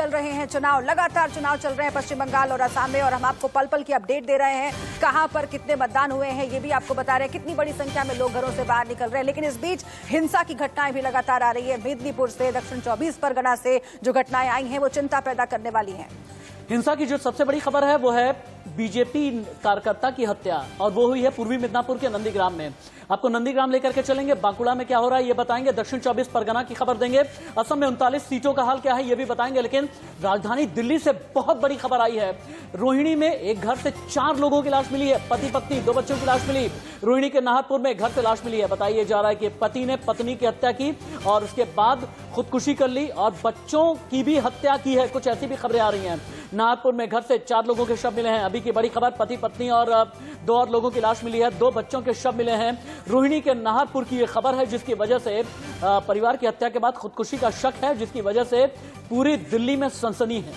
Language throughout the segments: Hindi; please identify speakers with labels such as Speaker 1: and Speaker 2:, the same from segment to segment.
Speaker 1: चल रहे हैं चुनाव, लगातार चुनाव चल रहे हैं पश्चिम बंगाल और असम में, और हम आपको पल पल की अपडेट दे रहे हैं। कहां पर कितने मतदान हुए हैं ये भी आपको बता रहे हैं, कितनी बड़ी संख्या में लोग घरों से बाहर निकल रहे हैं। लेकिन इस बीच हिंसा की घटनाएं भी लगातार आ रही है। मेदिनीपुर से, दक्षिण 24 परगना से जो घटनाएं आई हैं वो चिंता पैदा करने वाली हैं।
Speaker 2: हिंसा की जो सबसे बड़ी खबर है वो है बीजेपी कार्यकर्ता की हत्या, और वो हुई है पूर्वी मिदनापुर के नंदीग्राम में। आपको नंदीग्राम लेकर के चलेंगे, बांकुड़ा में क्या हो रहा है ये बताएंगे, दक्षिण 24 परगना की खबर देंगे, असम में 39 सीटों का हाल क्या है ये भी बताएंगे। लेकिन राजधानी दिल्ली से बहुत बड़ी खबर आई है। रोहिणी में एक घर से 4 लोगों की लाश मिली है, पति पत्नी 2 बच्चों की लाश मिली। रोहिणी के नाहरपुर में एक घर से लाश मिली है। बताइए जा रहा है कि पति ने पत्नी की हत्या की और उसके बाद खुदकुशी कर ली और बच्चों की भी हत्या की है, कुछ ऐसी भी खबरें आ रही हैं। नाहरपुर में घर से 4 लोगों के शव मिले हैं। अभी की बड़ी खबर, पति पत्नी और 2 और लोगों की लाश मिली है, 2 बच्चों के शव मिले हैं। रोहिणी के नाहरपुर की यह खबर है जिसकी वजह से परिवार की हत्या के बाद खुदकुशी का शक है, जिसकी वजह से पूरी दिल्ली में सनसनी है।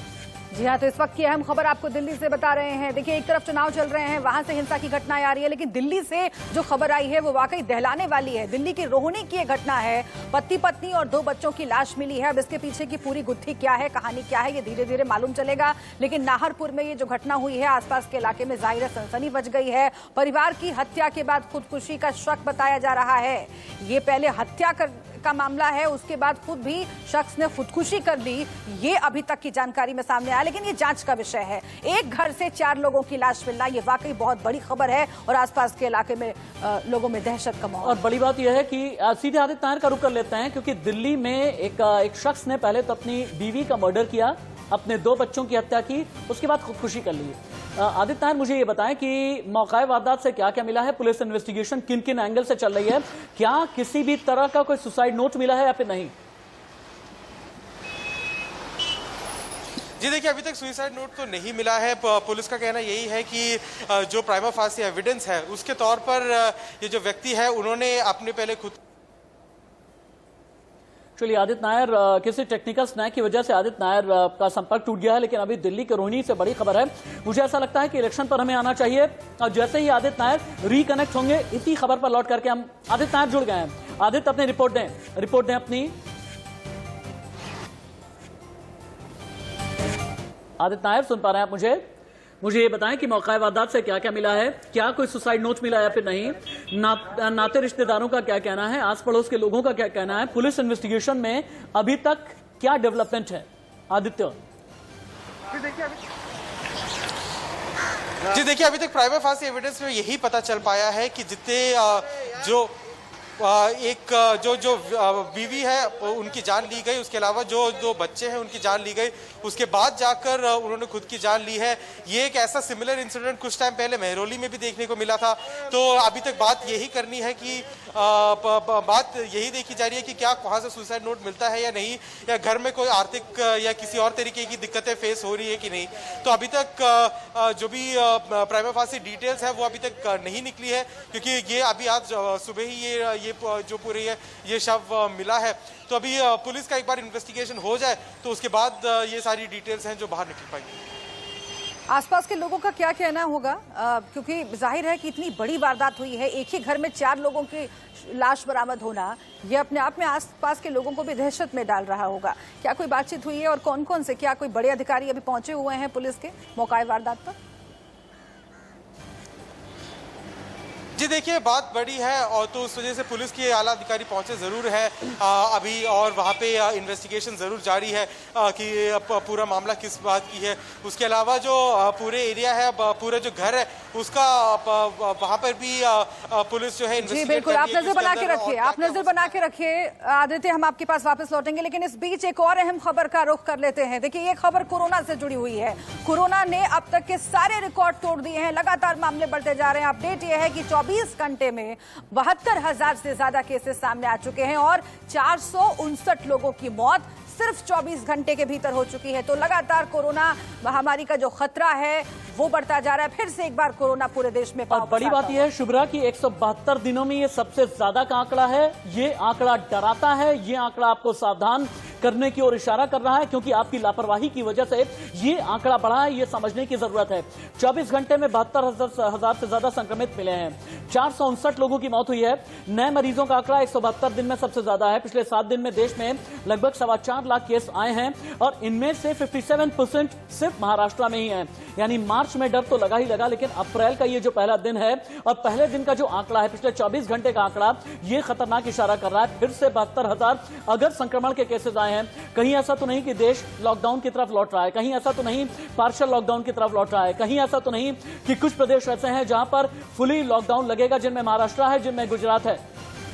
Speaker 1: जी हाँ, तो इस वक्त की अहम खबर आपको दिल्ली से बता रहे हैं। देखिए, एक तरफ चुनाव चल रहे हैं, वहां से हिंसा की घटनाएं आ रही है, लेकिन दिल्ली से जो खबर आई है वो वाकई दहलाने वाली है। दिल्ली की रोहिणी की एक घटना है, पति पत्नी और 2 बच्चों की लाश मिली है। अब इसके पीछे की पूरी गुत्थी क्या है, कहानी क्या है, ये धीरे धीरे मालूम चलेगा। लेकिन नाहरपुर में ये जो घटना हुई है, आसपास के इलाके में जाहिर है सनसनी बच गई है। परिवार की हत्या के बाद खुदकुशी का शक बताया जा रहा है। ये पहले हत्या का मामला है, उसके बाद खुद भी शख्स ने खुदकुशी कर ली, ये अभी तक की जानकारी में सामने आया, लेकिन ये जांच का विषय है। एक घर से 4 लोगों की लाश मिलना, ये वाकई बहुत बड़ी खबर है और आसपास के इलाके में लोगों में दहशत का माहौल।
Speaker 2: और बड़ी बात यह है कि सीधे आदित्य नायर का रुख कर लेते हैं, क्योंकि दिल्ली में एक शख्स ने पहले तो अपनी बीवी का मर्डर किया, अपने 2 बच्चों की हत्या की, उसके बाद खुदकुशी कर ली। आदित्य नायर, मुझे ये बताएं कि मौका वारदात से क्या क्या मिला है, पुलिस इन्वेस्टिगेशन किन किन एंगल से चल रही है, क्या किसी भी तरह का कोई सुसाइड नोट मिला है या फिर नहीं?
Speaker 3: जी देखिए, अभी तक सुसाइड नोट तो नहीं मिला है। पुलिस का कहना यही है कि जो प्राइमा फासी एविडेंस है उसके तौर पर ये जो व्यक्ति है उन्होंने अपने पहले खुद।
Speaker 2: चलिए, आदित्य नायर, किसी टेक्निकल स्नैक की वजह से आदित्य नायर का संपर्क टूट गया है, लेकिन अभी दिल्ली के रोहिणी से बड़ी खबर है। मुझे ऐसा लगता है कि इलेक्शन पर हमें आना चाहिए और जैसे ही आदित्य नायर रिकनेक्ट होंगे, इसी खबर पर लौट करके हम आदित्य नायर जुड़ गए हैं। आदित्य, अपनी रिपोर्ट दें अपनी। आदित्य नायर, सुन पा रहे हैं आप? मुझे ये बताएं कि मौका वारदात से क्या क्या मिला है, क्या कोई सुसाइड नोट मिला या फिर नहीं, नाते रिश्तेदारों का क्या कहना है, आस पड़ोस के लोगों का क्या कहना है, पुलिस इन्वेस्टिगेशन में अभी तक क्या डेवलपमेंट है? आदित्य
Speaker 3: जी देखिए, अभी तक प्राइमा फासी एविडेंस में यही पता चल पाया है कि जितने जो बीवी है उनकी जान ली गई, उसके अलावा जो 2 बच्चे हैं उनकी जान ली गई, उसके बाद जाकर उन्होंने खुद की जान ली है। ये एक ऐसा सिमिलर इंसिडेंट कुछ टाइम पहले मेहरौली में भी देखने को मिला था। तो अभी तक बात यही करनी है कि बात यही देखी जा रही है कि क्या वहाँ से सुसाइड नोट मिलता है या नहीं, या घर में कोई आर्थिक या किसी और तरीके की दिक्कतें फेस हो रही है कि नहीं। तो अभी तक जो भी प्राइमा फासी डिटेल्स है वो अभी तक नहीं निकली है, क्योंकि ये अभी आज सुबह ही ये जो पूरी है ये शव मिला है। तो अभी पुलिस का एक बार इन्वेस्टिगेशन हो जाए तो उसके बाद ये सारी डिटेल्स हैं जो बाहर निकल पाएंगी।
Speaker 1: आसपास के लोगों का क्या कहना होगा, क्योंकि जाहिर है कि इतनी बड़ी वारदात हुई है, एक ही घर में 4 लोगों की लाश बरामद होना, यह अपने आप में आसपास के लोगों को भी दहशत में डाल रहा होगा। क्या कोई बातचीत हुई है और कौन कौन से, क्या कोई बड़े अधिकारी अभी पहुंचे हुए हैं पुलिस के मौका वारदात पर?
Speaker 3: जी देखिए, बात बड़ी है और तो उस वजह से पुलिस के आला अधिकारी पहुंचे ज़रूर है अभी, और वहाँ पे इन्वेस्टिगेशन ज़रूर जारी है कि पूरा मामला किस बात की है। उसके अलावा जो पूरे एरिया है, पूरा जो घर है उसका वहाँ पर भी पुलिस जो है
Speaker 1: जी बिल्कुल, आप नजर बना के रखिए, आप नजर बना के रखिए। आदित्य, हम आपके पास वापस लौटेंगे, लेकिन इस बीच एक और अहम खबर का रुख कर लेते हैं। देखिए, ये खबर कोरोना से जुड़ी हुई है। कोरोना ने अब तक के सारे रिकॉर्ड तोड़ दिए हैं, लगातार मामले बढ़ते जा रहे हैं। अपडेट ये है कि 24 घंटे में 72,000 से ज्यादा केसेस सामने आ चुके हैं और 459 लोगों की मौत सिर्फ 24 घंटे के भीतर हो चुकी है। तो लगातार कोरोना महामारी का जो खतरा है वो बढ़ता जा रहा है। फिर से एक बार कोरोना पूरे देश में
Speaker 2: और बड़ी बात यह है शुभ्रा की 172 दिनों में ये सबसे ज्यादा का आंकड़ा है। ये आंकड़ा डराता है, ये आंकड़ा आपको सावधान करने की ओर इशारा कर रहा है, क्योंकि आपकी लापरवाही की वजह से ये आंकड़ा बढ़ा है, ये समझने की जरूरत है। 24 घंटे में 72,000 से ज्यादा संक्रमित मिले हैं, 459 लोगों की मौत हुई है। नए मरीजों का आंकड़ा 172 दिन में सबसे ज्यादा है। पिछले 7 दिन में देश में लगभग 4.25 लाख केस आए हैं और इनमें से 57% सिर्फ महाराष्ट्र में ही है। यानी मार्च में डर तो लगा ही लगा, लेकिन अप्रैल का ये जो पहला दिन है और पहले दिन का जो आंकड़ा है, पिछले 24 घंटे का आंकड़ा, ये खतरनाक इशारा कर रहा है। फिर से 72,000 अगर संक्रमण के केसेस आए हैं। कहीं ऐसा तो नहीं कि देश लॉकडाउन की तरफ लौट रहा है, कहीं ऐसा तो नहीं पार्शियल लॉकडाउन की तरफ लौट रहा है, कहीं ऐसा तो नहीं कि कुछ प्रदेश ऐसे हैं जहां पर फुली लॉकडाउन लगेगा, जिनमें महाराष्ट्र है, जिनमें गुजरात है।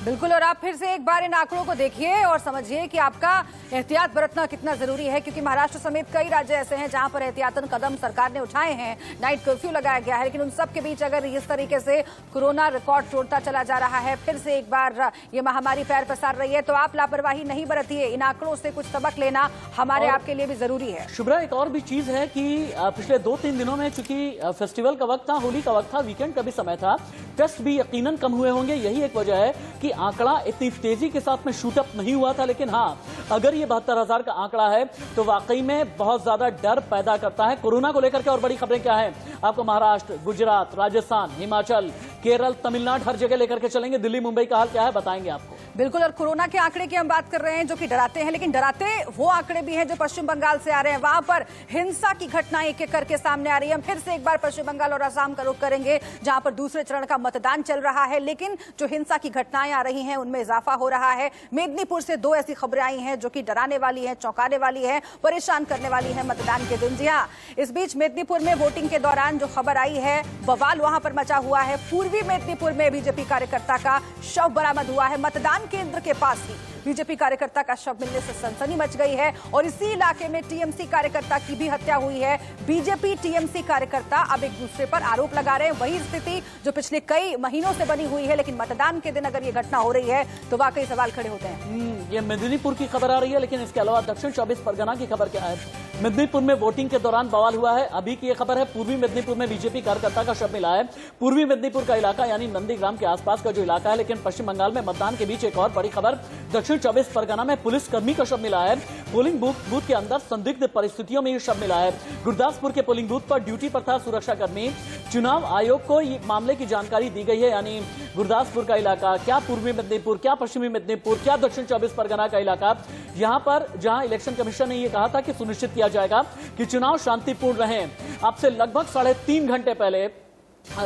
Speaker 1: बिल्कुल, और आप फिर से एक बार इन आंकड़ों को देखिए और समझिए कि आपका एहतियात बरतना कितना जरूरी है, क्योंकि महाराष्ट्र समेत कई राज्य ऐसे हैं जहां पर एहतियातन कदम सरकार ने उठाए हैं। नाइट कर्फ्यू लगाया गया है, लेकिन उन सब के बीच अगर इस तरीके से कोरोना रिकॉर्ड तोड़ता चला जा रहा है, फिर से एक बार ये महामारी पैर पसार रही है, तो आप लापरवाही नहीं बरतिए। इन आंकड़ों से कुछ सबक लेना हमारे आपके लिए भी जरूरी है।
Speaker 2: शुभ्रा, एक और भी चीज है कि पिछले 2-3 दिनों में चूंकि फेस्टिवल का वक्त था, होली का वक्त था, वीकेंड का भी समय था, टेस्ट भी यकीनन कम हुए होंगे। यही एक वजह है कि आंकड़ा इतनी तेजी के साथ में शूट अप नहीं हुआ था। लेकिन हाँ, अगर ये 72,000 का आंकड़ा है तो वाकई में बहुत ज्यादा डर पैदा करता है। कोरोना को लेकर के और बड़ी खबरें क्या है, आपको महाराष्ट्र, गुजरात, राजस्थान, हिमाचल, केरल, तमिलनाडु हर जगह लेकर के चलेंगे। दिल्ली, मुंबई का हाल क्या है बताएंगे आपको।
Speaker 1: बिल्कुल, और कोरोना के आंकड़े की हम बात कर रहे हैं जो कि डराते हैं, लेकिन डराते वो आंकड़े भी हैं जो पश्चिम बंगाल से आ रहे हैं। वहां पर हिंसा की घटनाएं एक एक करके सामने आ रही है। हम फिर से एक बार पश्चिम बंगाल और असम का रुख करेंगे, जहां पर दूसरे चरण का मतदान चल रहा है, लेकिन जो हिंसा की घटनाएं आ रही हैं उनमें इजाफा हो रहा है। मेदिनीपुर से 2 ऐसी खबरें आई हैं जो कि डराने वाली है, चौंकाने वाली है, परेशान करने वाली है मतदान के दिन। जी हाँ, इस बीच मेदिनीपुर में वोटिंग के दौरान जो खबर आई है, बवाल वहां पर मचा हुआ है। पूर्वी मेदिनीपुर में बीजेपी कार्यकर्ता का शव बरामद हुआ है। मतदान केंद्र के पास ही बीजेपी कार्यकर्ता का शव मिलने से सनसनी मच गई है और इसी इलाके में टीएमसी कार्यकर्ता की भी हत्या हुई है। बीजेपी टीएमसी कार्यकर्ता अब एक दूसरे पर आरोप लगा रहे हैं। वही स्थिति जो पिछले कई महीनों से बनी हुई है, लेकिन मतदान के दिन अगर ये घटना हो रही है तो वाकई सवाल खड़े होते हैं।
Speaker 2: ये मेदिनीपुर की खबर आ रही है, लेकिन इसके अलावा दक्षिण 24 परगना की खबर क्या है। मेदिनीपुर में वोटिंग के दौरान बवाल हुआ है। अभी की ये खबर है, पूर्वी मेदिनीपुर में बीजेपी कार्यकर्ता का शव मिला है। पूर्वी मेदिनीपुर का इलाका यानी नंदीग्राम के आसपास का जो इलाका है, लेकिन पश्चिम बंगाल में मतदान के बीच एक और बड़ी खबर, दक्षिण 24 परगना में पुलिसकर्मी का शव मिला है। पोलिंग बूथ के अंदर संदिग्ध परिस्थितियों में ये शव मिला है। गुरदासपुर के पोलिंग बूथ पर ड्यूटी पर था सुरक्षाकर्मी। चुनाव आयोग को ये मामले की जानकारी दी गई है, यानी गुरदासपुर का इलाका, क्या पूर्वी मेदिनीपुर, क्या पश्चिमी मेदिनीपुर, क्या दक्षिण 24 परगना का इलाका, यहां पर जहां इलेक्शन कमीशन ने यह कहा था कि सुनिश्चित किया जाएगा कि चुनाव शांतिपूर्ण रहे। अब से लगभग 3.5 घंटे पहले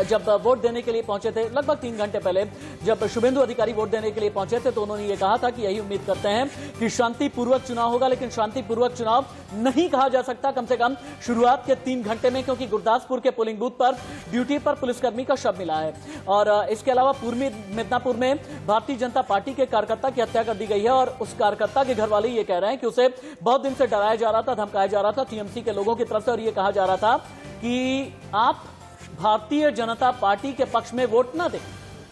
Speaker 2: जब वोट देने के लिए पहुंचे थे, लगभग 3 घंटे पहले जब शुभेंदु अधिकारी वोट देने के लिए पहुंचे थे, तो उन्होंने ये कहा था कि यही उम्मीद करते हैं कि शांतिपूर्वक चुनाव होगा। लेकिन शांतिपूर्वक चुनाव नहीं कहा जा सकता, कम से कम शुरुआत के 3 घंटे में, क्योंकि गुरदासपुर के पोलिंग बूथ पर ड्यूटी पर पुलिसकर्मी का शव मिला है। और इसके अलावा पूर्वी मिदनापुर में भारतीय जनता पार्टी के कार्यकर्ता की हत्या कर दी गई है और उस कार्यकर्ता के घर वाले ये कह रहे हैं कि उसे बहुत दिन से डराया जा रहा था, धमकाया जा रहा था टीएमसी के लोगों की तरफ से, और ये कहा जा रहा था कि आप भारतीय जनता पार्टी के पक्ष में वोट ना दें।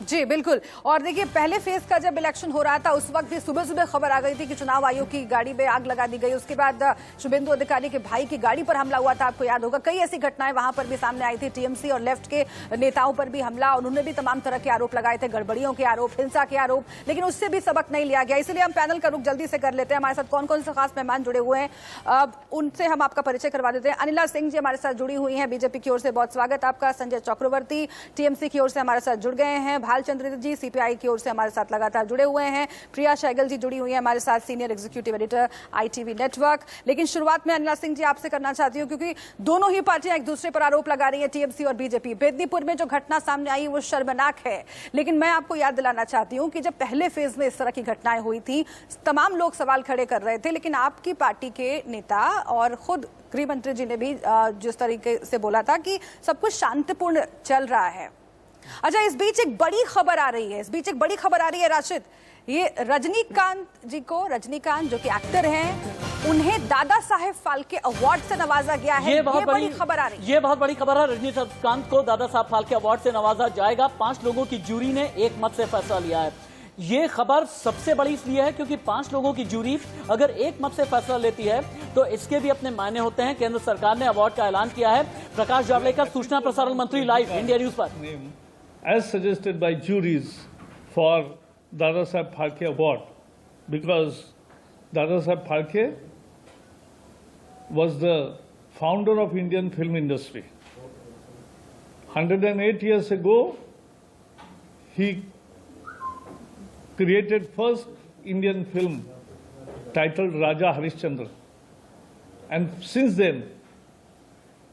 Speaker 1: जी बिल्कुल, और देखिए पहले फेज का जब इलेक्शन हो रहा था उस वक्त भी सुबह सुबह खबर आ गई थी कि चुनाव आयोग की गाड़ी में आग लगा दी गई। उसके बाद शुभेंदु अधिकारी के भाई की गाड़ी पर हमला हुआ था, आपको याद होगा। कई ऐसी घटनाएं वहां पर भी सामने आई थी। टीएमसी और लेफ्ट के नेताओं पर भी हमला, उन्होंने भी तमाम तरह के आरोप लगाए थे, गड़बड़ियों के आरोप, हिंसा के आरोप, लेकिन उससे भी सबक नहीं लिया गया। इसलिए हम पैनल का रुख जल्दी से कर लेते हैं। हमारे साथ कौन कौन से खास मेहमान जुड़े हुए हैं, उनसे हम आपका परिचय करवा देते हैं। अनिला सिंह जी हमारे साथ जुड़ी हुई हैं, बीजेपी की ओर से बहुत स्वागत आपका। संजय चक्रवर्ती टीएमसी की ओर से हमारे साथ जुड़ गए हैं। भालचंद्र जी सीपीआई की ओर से हमारे साथ लगातार जुड़े हुए हैं। प्रिया शैगल जी जुड़ी हुई हैं हमारे साथ, senior executive editor ITV network. लेकिन शुरुआत में अनिला सिंह जी आपसे करना चाहती हूं, क्योंकि दोनों ही पार्टियां एक दूसरे पर आरोप लगा रही हैं, टीएमसी और बीजेपी। मेदिनीपुर में जो घटना सामने आई वो शर्मनाक है, लेकिन मैं आपको याद दिलाना चाहती हूं कि जब पहले फेज में इस तरह की घटनाएं हुई थी, तमाम लोग सवाल खड़े कर रहे थे, लेकिन आपकी पार्टी के नेता और खुद गृह मंत्री जी ने भी जिस तरीके से बोला था कि सब कुछ शांतिपूर्ण चल रहा है। अच्छा, इस बीच एक बड़ी खबर आ रही है राशिद, ये रजनीकांत जी को, रजनीकांत जो कि एक्टर हैं, उन्हें दादा साहेब फाल्के अवार्ड से नवाजा गया है। ये बहुत बड़ी खबर आ रही है।
Speaker 2: ये बहुत बड़ी खबर है। रजनीकांत को दादा साहब फाल्के अवार्ड से नवाजा जाएगा। 5 लोगों की जूरी ने एक मत से फैसला लिया है। ये खबर सबसे बड़ी इसलिए है क्योंकि 5 लोगों की जूरी अगर एक मत से फैसला लेती है तो इसके भी अपने मायने होते हैं। केंद्र सरकार ने अवार्ड का ऐलान किया है। प्रकाश जावड़ेकर, सूचना प्रसारण मंत्री, लाइव इंडिया न्यूज पर।
Speaker 4: As suggested by juries for Dada Saheb Phalke Award, because Dada Saheb Phalke was the founder of Indian film industry. 108 years ago, he created first Indian film titled Raja Harishchandra. And since then,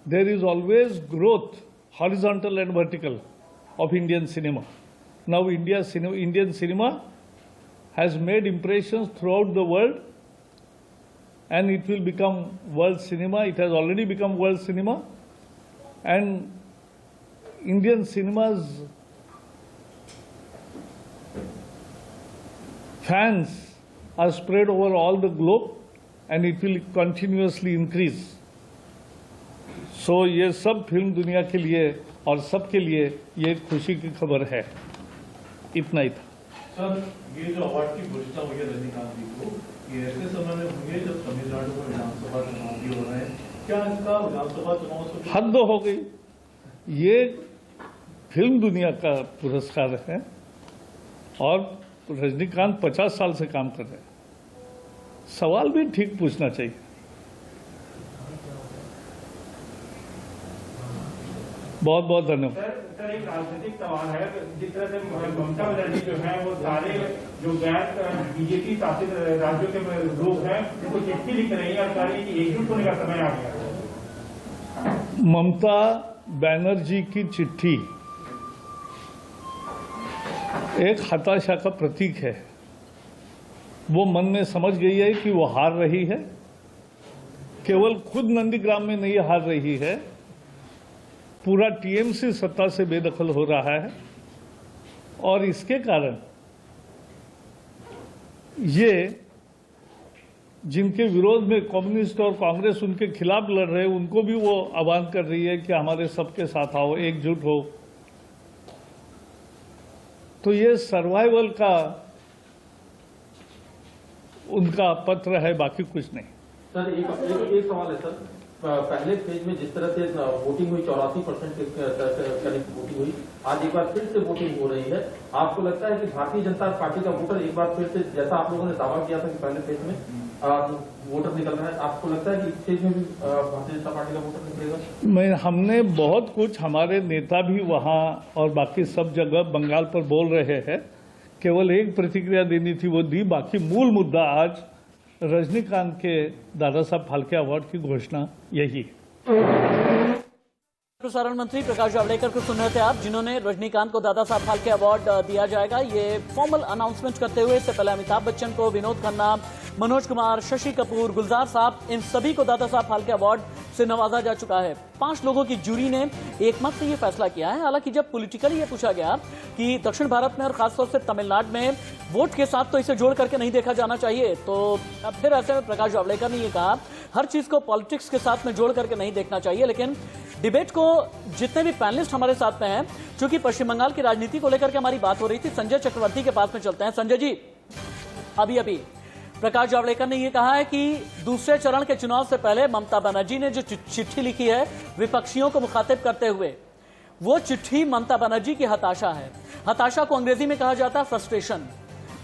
Speaker 4: there is always growth, horizontal and vertical, of Indian cinema. Now Indian cinema has made impressions throughout the world, and it will become world cinema. It has already become world cinema. And Indian cinemas fans are spread over all the globe, and it will continuously increase. So ये सब फिल्म दुनिया के लिए और सबके लिए ये खुशी की खबर है। इतना ही था।
Speaker 5: सर, ये जो अवार्ड की घोषणा हुई है रजनीकांत जी को, ये ऐसे समय में हुई है जब तमिलनाडु में विधानसभा चुनाव भी हो रहे हैं। क्या इसका विधानसभा चुनाव से
Speaker 4: हद हो गई। ये फिल्म दुनिया का पुरस्कार है और रजनीकांत 50 साल से काम कर रहे हैं। सवाल भी ठीक पूछना चाहिए। बहुत बहुत धन्यवाद।
Speaker 6: सर एक राजनीतिक सवाल है, जिस तरह से ममता बनर्जी जो है वो सारे जो गैर बीजेपी शासित राज्यों के लोग हैं उनको चिट्ठी लिख रही है और कह रही है कि एकजुट होने का समय आ गया।
Speaker 4: ममता बनर्जी की चिट्ठी एक हताशा का प्रतीक है। वो मन में समझ गई है कि वो हार रही है। केवल खुद नंदीग्राम में नहीं हार रही है, पूरा टीएमसी सत्ता से बेदखल हो रहा है और इसके कारण ये जिनके विरोध में कम्युनिस्ट और कांग्रेस उनके खिलाफ लड़ रहे हैं उनको भी वो आह्वान कर रही है कि हमारे सबके साथ आओ, एकजुट हो। तो ये सर्वाइवल का उनका पत्र है, बाकी कुछ नहीं।
Speaker 7: सर एक सवाल है सर, पहले फेज में जिस तरह से वोटिंग हुई 84% करीब वोटिंग हुई, आज एक बार फिर से वोटिंग हो रही है। आपको लगता है कि भारतीय जनता पार्टी का वोटर एक बार फिर से, जैसा आप लोगों ने दावा किया था कि पहले फेज में वोटर निकल रहा है, आपको लगता है कि इस फेज में भी भारतीय जनता पार्टी का वोटर निकलेगा?
Speaker 4: हमने बहुत कुछ, हमारे नेता भी वहाँ और बाकी सब जगह बंगाल पर बोल रहे हैं। केवल एक प्रतिक्रिया देनी थी, वो दी। बाकी मूल मुद्दा आज रजनीकांत के दादा साहब फाल्के अवार्ड की घोषणा यही।
Speaker 2: प्रसारण मंत्री प्रकाश जावड़ेकर को सुन रहे थे आप, जिन्होंने रजनीकांत को दादा साहब फाल्के अवार्ड दिया जाएगा। ये फॉर्मल अनाउंसमेंट करते हुए इससे पहले अमिताभ बच्चन को, विनोद खन्ना, मनोज कुमार, शशि कपूर, गुलजार साहब, इन सभी को दादा साहब फाल्के अवार्ड से नवाजा जा चुका है। 5 लोगों की जूरी ने एकमत से ये फैसला किया है। हालांकि जब पॉलिटिकली ये पूछा गया कि दक्षिण भारत में और खासतौर से तमिलनाडु में वोट के साथ तो इसे जोड़ करके नहीं देखा जाना चाहिए, तो अब फिर ऐसे में प्रकाश जावड़ेकर ने ये कहा हर चीज को पॉलिटिक्स के साथ में जोड़ करके नहीं देखना चाहिए। लेकिन डिबेट को जितने भी पैनलिस्ट हमारे साथ में हैं, चूंकि पश्चिम बंगाल की राजनीति को लेकर के हमारी बात हो रही थी, संजय चक्रवर्ती के पास में चलते हैं। संजय जी, अभी प्रकाश जावड़ेकर ने यह कहा है कि दूसरे चरण के चुनाव से पहले ममता बनर्जी ने जो चिट्ठी लिखी है विपक्षियों को मुखातिब करते हुए, वो चिट्ठी ममता बनर्जी की हताशा है। हताशा को अंग्रेजी में कहा जाता है फ्रस्ट्रेशन।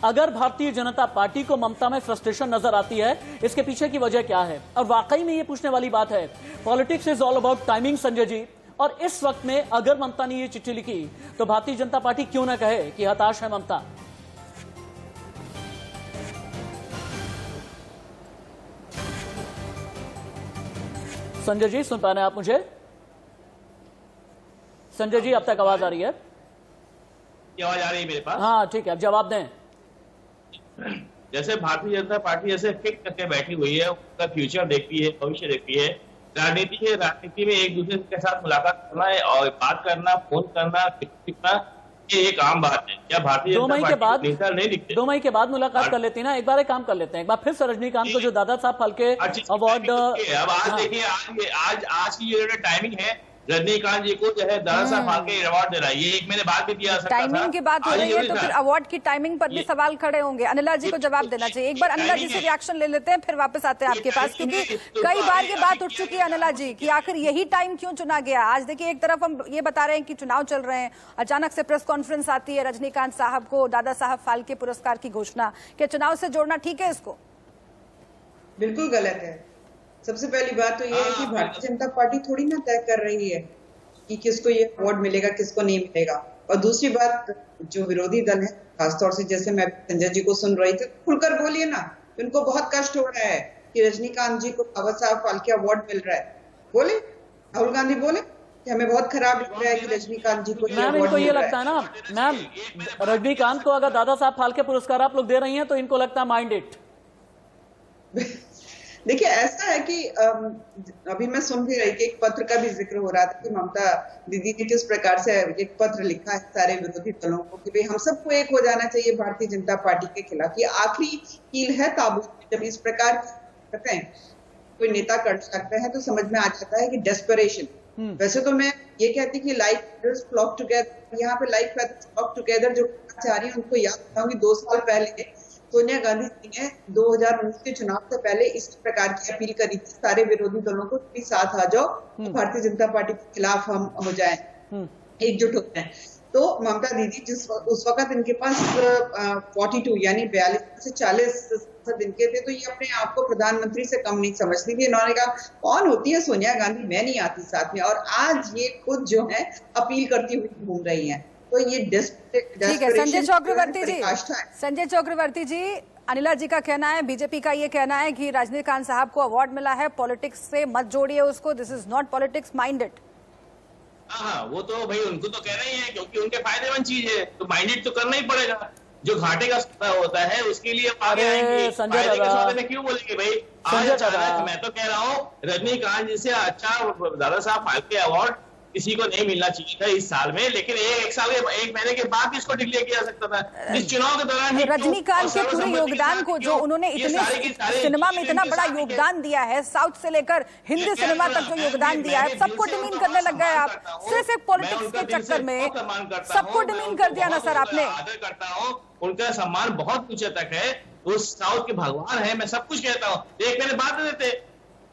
Speaker 2: अगर भारतीय जनता पार्टी को ममता में फ्रस्ट्रेशन नजर आती है, इसके पीछे की वजह क्या है? और वाकई में ये पूछने वाली बात है। Politics is all about timing Sanjay ji, और इस वक्त में अगर ममता ने ये चिट्ठी लिखी तो भारतीय जनता पार्टी क्यों ना कहे कि हताश है ममता? संजय जी, सुन पा रहे हैं आप मुझे? संजय जी, अब तक आवाज आ रही है?
Speaker 8: आवाज आ रही है मेरे पास?
Speaker 2: हाँ ठीक है, अब जवाब दें।
Speaker 8: जैसे भारतीय जनता पार्टी ऐसे फिक्स करके बैठी हुई है, उसका फ्यूचर देखती है, भविष्य देखती है। राजनीति में एक दूसरे के साथ मुलाकात करना है और बात करना, फोन करना, लिखना, ये एक आम बात है। क्या भारतीय जनता पार्टी नेता नहीं दिखते?
Speaker 2: 2 मई के बाद मुलाकात कर लेती ना, एक बार एक काम कर लेते हैं, एक बार फिर से रजनीकांत को जो दादा साहब फाल्के अवार्ड,
Speaker 8: अब आज देखिए, आज की जो टाइमिंग है, रजनीकांत जी को जो है दादा साहब फाल्के अवार्ड दे रहा है। ये एक मैंने बात भी दिया सकता था।
Speaker 1: टाइमिंग की बात हो रही है तो फिर अवार्ड की टाइमिंग पर भी सवाल खड़े होंगे। अनिला जी को जवाब देना चाहिए। एक बार अनिला जी से रिएक्शन ले लेते हैं, फिर वापस आते हैं आपके पास, क्योंकि कई बार ये बात उठ चुकी है अनिला जी कि आखिर यही टाइम क्यों चुना गया। आज देखिए, एक तरफ हम ये बता रहे हैं कि चुनाव चल रहे हैं, अचानक से प्रेस कॉन्फ्रेंस आती है, रजनीकांत साहब को दादा साहब फाल्के पुरस्कार की घोषणा। क्या चुनाव से जोड़ना ठीक है इसको?
Speaker 9: बिल्कुल गलत है। सबसे पहली बात तो ये है कि भारतीय जनता पार्टी थोड़ी ना तय कर रही है कि किसको ये अवार्ड मिलेगा, किसको नहीं मिलेगा। और दूसरी बात, जो विरोधी दल है, खासतौर से जैसे मैं संजय जी को सुन रही थी, खुलकर बोलिए ना, उनको बहुत कष्ट हो रहा है कि रजनीकांत जी को बाबा साहब फाल्के अवार्ड मिल रहा है। बोले, राहुल गांधी बोले कि हमें बहुत खराब लग रहा है कि रजनीकांत जी को
Speaker 2: मैम इनको ये लगता है ना मैम, रजनीकांत को अगर दादा साहब फाल्के पुरस्कार आप लोग दे रही हैं तो इनको लगता है माइंड इट।
Speaker 9: देखिए, ऐसा है कि अभी मैं सुन भी रही थी, एक पत्र का भी जिक्र हो रहा था कि ममता दीदी ने किस प्रकार से एक पत्र लिखा है सारे विरोधी दलों को कि भाई हम सबको एक हो जाना चाहिए भारतीय जनता पार्टी के खिलाफ। ये आखिरी कील है ताबूत। जब इस प्रकार करते हैं, कोई नेता कर सकते हैं, तो समझ में आ जाता है कि डेस्परेशन। वैसे तो मैं ये कहती कि लाइक फेदर्स फ्लॉक टुगेदर, यहाँ पे लाइक फेदर्स फ्लॉक टुगेदर जो चाह रही है उनको याद रखूंगी 2 साल पहले सोनिया गांधी जी ने 2019 के चुनाव से पहले इस प्रकार की अपील करी थी सारे विरोधी दलों को कि साथ आ जाओ, भारतीय जनता पार्टी के खिलाफ हम हो जाएं, एकजुट हो जाएं। तो ममता दीदी उस वक्त इनके पास 42 यानी 42 से 40 दिन के थे, तो ये अपने आप को प्रधानमंत्री से कम नहीं समझती थी। इन्होंने कहा कौन होती है सोनिया गांधी, मैं नहीं आती साथ में। और आज ये खुद जो है अपील करती हुई घूम रही है। तो ये
Speaker 1: ठीक है संजय चक्रवर्ती जी, संजय चक्रवर्ती जी, अनिला जी का कहना है, बीजेपी का ये कहना है कि रजनीकांत साहब को अवार्ड मिला है, पॉलिटिक्स से मत जोड़िए उसको, this is not politics, mind it.
Speaker 8: हाँ, वो तो भाई उनको तो कहना ही है क्योंकि उनके फायदेमंद चीज है, तो माइंडेड तो करना ही पड़ेगा। जो घाटे का सौदा होता है उसके लिए आगे आएंगे, फायदे के सौदे में क्यों बोलेंगे भाई। आज अचानक मैं तो कह रहा हूँ रजनीकांत जी से अच्छा दादा साहब फाल्के अवार्ड किसी को नहीं मिलना चाहिए था इस साल में, लेकिन एक साल के 1 महीने के बाद इसको डिक्लेयर किया सकता था इस चुनाव के दौरान।
Speaker 1: रजनीकांत के पूरे योगदान को, जो उन्होंने इतने सिनेमा में इतना बड़ा योगदान दिया है, साउथ से लेकर हिंदी सिनेमा तक जो योगदान दिया है, सबको डिमीन करने लग गए आप। सिर्फ एक पॉलिटिक्स के चक्कर में सबको डिमीन कर दिया ना सर आपने।
Speaker 8: आदर करता हूँ, उनका सम्मान बहुत ऊंचे तक है, वो साउथ के भगवान है, मैं सब कुछ कहता हूँ। एक मैंने बात देते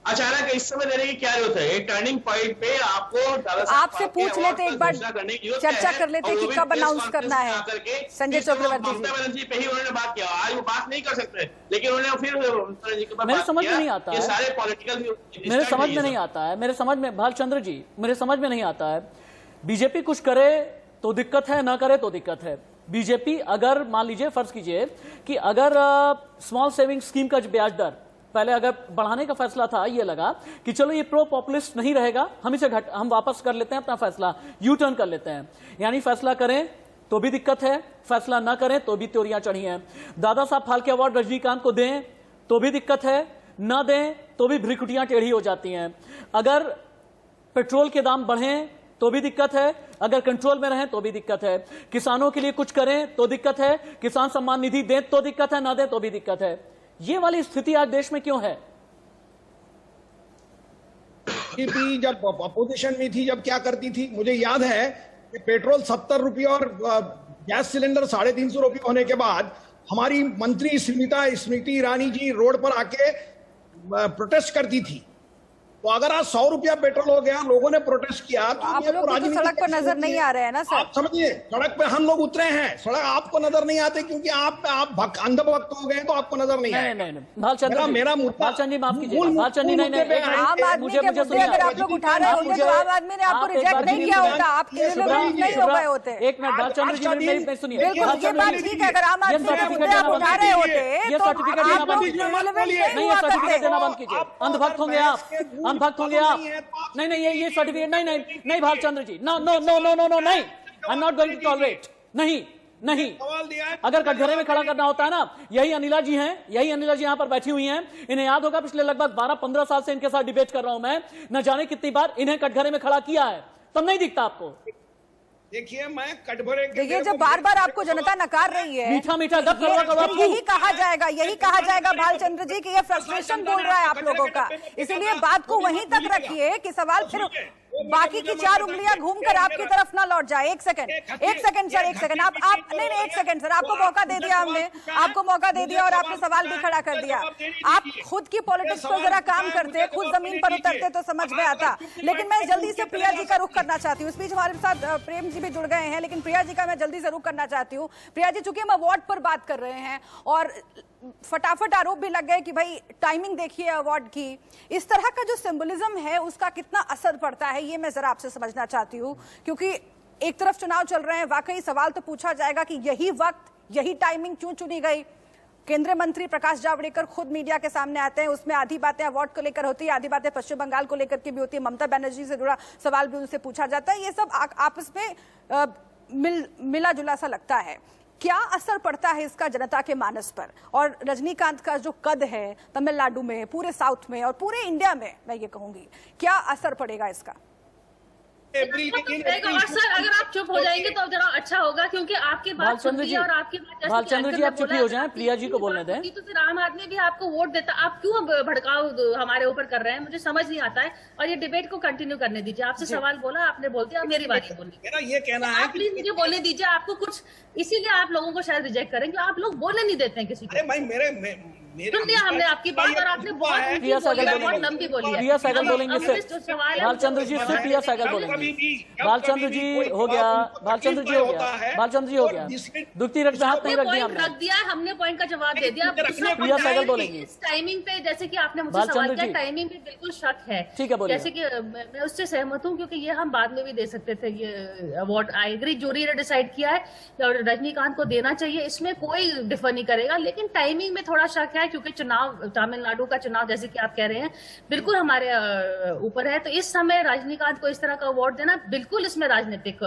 Speaker 8: अचानक इस समय देने की क्या जरूरत है। एक टर्निंग पॉइंट पे
Speaker 1: आपसे पूछ लेते, एक बार चर्चा कर लेते कि कब अनाउंस करना है। संजय चक्रवर्ती
Speaker 8: ममता बनर्जी पे ही उन्होंने बात किया, आज वो बात नहीं कर सकते, लेकिन उन्होंने फिर
Speaker 2: मेरे समझ में नहीं आता है,
Speaker 8: सारे पॉलिटिकल
Speaker 2: मेरे समझ में नहीं आता है, मेरे समझ में भालचंद्र जी, मेरे समझ में नहीं आता है। बीजेपी कुछ करे तो दिक्कत है, ना करे तो दिक्कत है। बीजेपी अगर मान लीजिए, फर्ज कीजिए कि अगर स्मॉल सेविंग स्कीम का ब्याज दर पहले अगर बढ़ाने का फैसला था, ये लगा कि चलो ये प्रो पॉपुलिस्ट नहीं रहेगा, हम वापस कर लेते हैं अपना फैसला, यू टर्न कर लेते हैं। यानी फैसला करें तो भी दिक्कत है, फैसला ना करें तो भी त्योरियां चढ़ी हैं। दादा साहब फाल्के अवार्ड रजनीकांत को दें तो भी दिक्कत है, ना दें तो भी भ्रिकुटियां टेढ़ी हो जाती हैं। अगर पेट्रोल के दाम बढ़ें तो भी दिक्कत है, अगर कंट्रोल में रहें तो भी दिक्कत है। किसानों के लिए कुछ करें तो दिक्कत है, किसान सम्मान निधि दें तो दिक्कत है, ना दें तो भी दिक्कत है। ये वाली स्थिति आज देश में क्यों है?
Speaker 10: बीजेपी जब अपोजिशन में थी, जब क्या करती थी, मुझे याद है कि पेट्रोल 70 रुपये और गैस सिलेंडर 350 रुपये होने के बाद हमारी मंत्री स्मृति ईरानी जी रोड पर आके प्रोटेस्ट करती थी। तो अगर आज 100 रुपया पेट्रोल हो गया, लोगों ने प्रोटेस्ट किया, तो
Speaker 1: आप लोग तो सड़क पर नजर नहीं आ रहे हैं ना सर।
Speaker 10: आप समझिए, सड़क पे हम लोग उतरे हैं, सड़क आपको नजर नहीं आते क्योंकि आप अंधभक्त हो गए तो आपको नजर नहीं आए। मेरा मुद्दा,
Speaker 1: आम आदमी के मुद्दे अगर आप लोग उठा रहे होते तो आम आदमी ने आपको रिजेक्ट नहीं किया होता, आपके लिए नहीं हो गए होते।
Speaker 2: एक मिनट भालचंद्र जी सुनिए,
Speaker 1: बिल्कुल ये बात ठीक है, अगर आम आदमी के मुद्दे आप उठा रहे होते तो आप लोग रिलेवेंट नहीं हुआ करते।
Speaker 2: देना बंद कीजिए, अंधभक्त होंगे आप, भक्त होंगे आप। नहीं ये सर्टिफिकेट नहीं Bhalchandra ji, no no no no no no नहीं, I am not going to tolerate. नहीं अगर कटघरे में खड़ा करना होता है ना, यही अनिला जी यहां पर बैठी हुई हैं, इन्हें याद होगा पिछले लगभग 12-15 साल से इनके साथ डिबेट कर रहा हूं मैं, न जाने कितनी बार इन्हें कटघरे में खड़ा किया है, तब नहीं दिखता आपको।
Speaker 10: देखिए, मैं कटघरे
Speaker 1: देखिए, जब बार आपको जनता नकार रही है,
Speaker 2: मीठा गप
Speaker 1: यही कहा जाएगा भालचंद्र जी कि ये फ्रस्ट्रेशन बोल रहा है आप लोगों का। इसीलिए बात को वहीं तक रखिए कि सवाल फिर बाकी की 4 उंगलियां घूमकर आपकी तरफ ना लौट जाए। एक सेकंड सर, एक सेकंड आप नहीं एक सेकंड सर, आपको मौका दे दिया हमने, आपको मौका दे दिया और आपने सवाल भी खड़ा कर दिया। आप खुद की पॉलिटिक्स पर जरा काम करते, खुद जमीन पर उतरते तो समझ में आता। लेकिन मैं जल्दी से प्रिया जी का रुख करना चाहती हूँ। इस बीच हमारे साथ प्रेम जी भी जुड़ गए हैं, लेकिन प्रिया जी का मैं जल्दी से रुख करना चाहती हूँ। प्रिया जी, चूंकि हम अवार्ड पर बात कर रहे हैं और फटाफट आरोप भी लग गए कि भाई टाइमिंग देखिए अवार्ड की। इस तरह का जो सिंबलिज्म है उसका कितना असर पड़ता है, ये मैं जरा आपसे समझना चाहती हूँ, क्योंकि एक तरफ चुनाव चल रहे हैं, वाकई सवाल तो पूछा जाएगा कि यही वक्त, यही टाइमिंग क्यों चुनी गई। केंद्रीय मंत्री प्रकाश जावड़ेकर खुद मीडिया के सामने आते हैं, उसमें आधी बातें अवार्ड को लेकर होती है, आधी बातें पश्चिम बंगाल को लेकर के भी होती है, ममता बनर्जी से जुड़ा सवाल भी उनसे पूछा जाता है। ये सब आपस में मिला जुला सा लगता है। क्या असर पड़ता है इसका जनता के मानस पर? और रजनीकांत का जो कद है तमिलनाडु में, पूरे साउथ में और पूरे इंडिया में, मैं ये कहूंगी, क्या असर पड़ेगा इसका?
Speaker 11: और सर अगर आप चुप हो जाएंगे तो जरा अच्छा होगा, क्योंकि आपकी बात सुन रही है और आपकी बात
Speaker 2: भालचंद्र जी आप चुप हो जाएं, प्रिया जी को बोलने दें।
Speaker 11: तो फिर आम आदमी भी आपको वोट देता, आप क्यों भड़काव हमारे ऊपर कर रहे हैं, मुझे समझ नहीं आता है। और ये डिबेट को कंटिन्यू करने दीजिए। आपसे सवाल बोला, आपने बोल दिया, मेरी बात बोली।
Speaker 10: मेरा ये कहना है,
Speaker 11: प्लीज मुझे बोलने दीजिए। आपको कुछ इसीलिए आप लोगों को शायद रिजेक्ट करेंगे, आप लोग बोलने नहीं देते हैं किसी को।
Speaker 10: अरे भाई
Speaker 11: सुन लिया हमने आपकी बात, और आपने बहुत लंबी बोली है।
Speaker 2: प्रिया सहगल बोलेंगे सिर्फ, भालचंद्र जी सिर्फ प्रिया सहगल बोलेंगे। भालचंद्र जी हो गया, भालचंद्र जी हो गया, भालचंद्र जी हो गया, दुखती रक्त पे हाथ नहीं रख दिया,
Speaker 11: रख दिया हमने, पॉइंट का जवाब दे दिया।
Speaker 2: प्रिया सहगल बोलेंगी।
Speaker 11: इस टाइमिंग पे जैसे कि आपने मुझसे सवाल किया, टाइमिंग पे बिल्कुल शक है।
Speaker 2: ठीक है, बोलिए।
Speaker 11: जैसे कि मैं उससे सहमत हूँ, क्योंकि ये हम बाद में भी दे सकते थे ये अवार्ड। आई एग्री, जूरी ने डिसाइड किया है और रजनीकांत को देना चाहिए, इसमें कोई डिफर नहीं करेगा। लेकिन टाइमिंग में थोड़ा शक है, क्योंकि चुनाव, तमिलनाडु का चुनाव जैसे कि आप कह रहे हैं बिल्कुल हमारे ऊपर है। तो इस समय रजनीकांत को इस तरह का अवार्ड देना, बिल्कुल इसमें राजनीतिक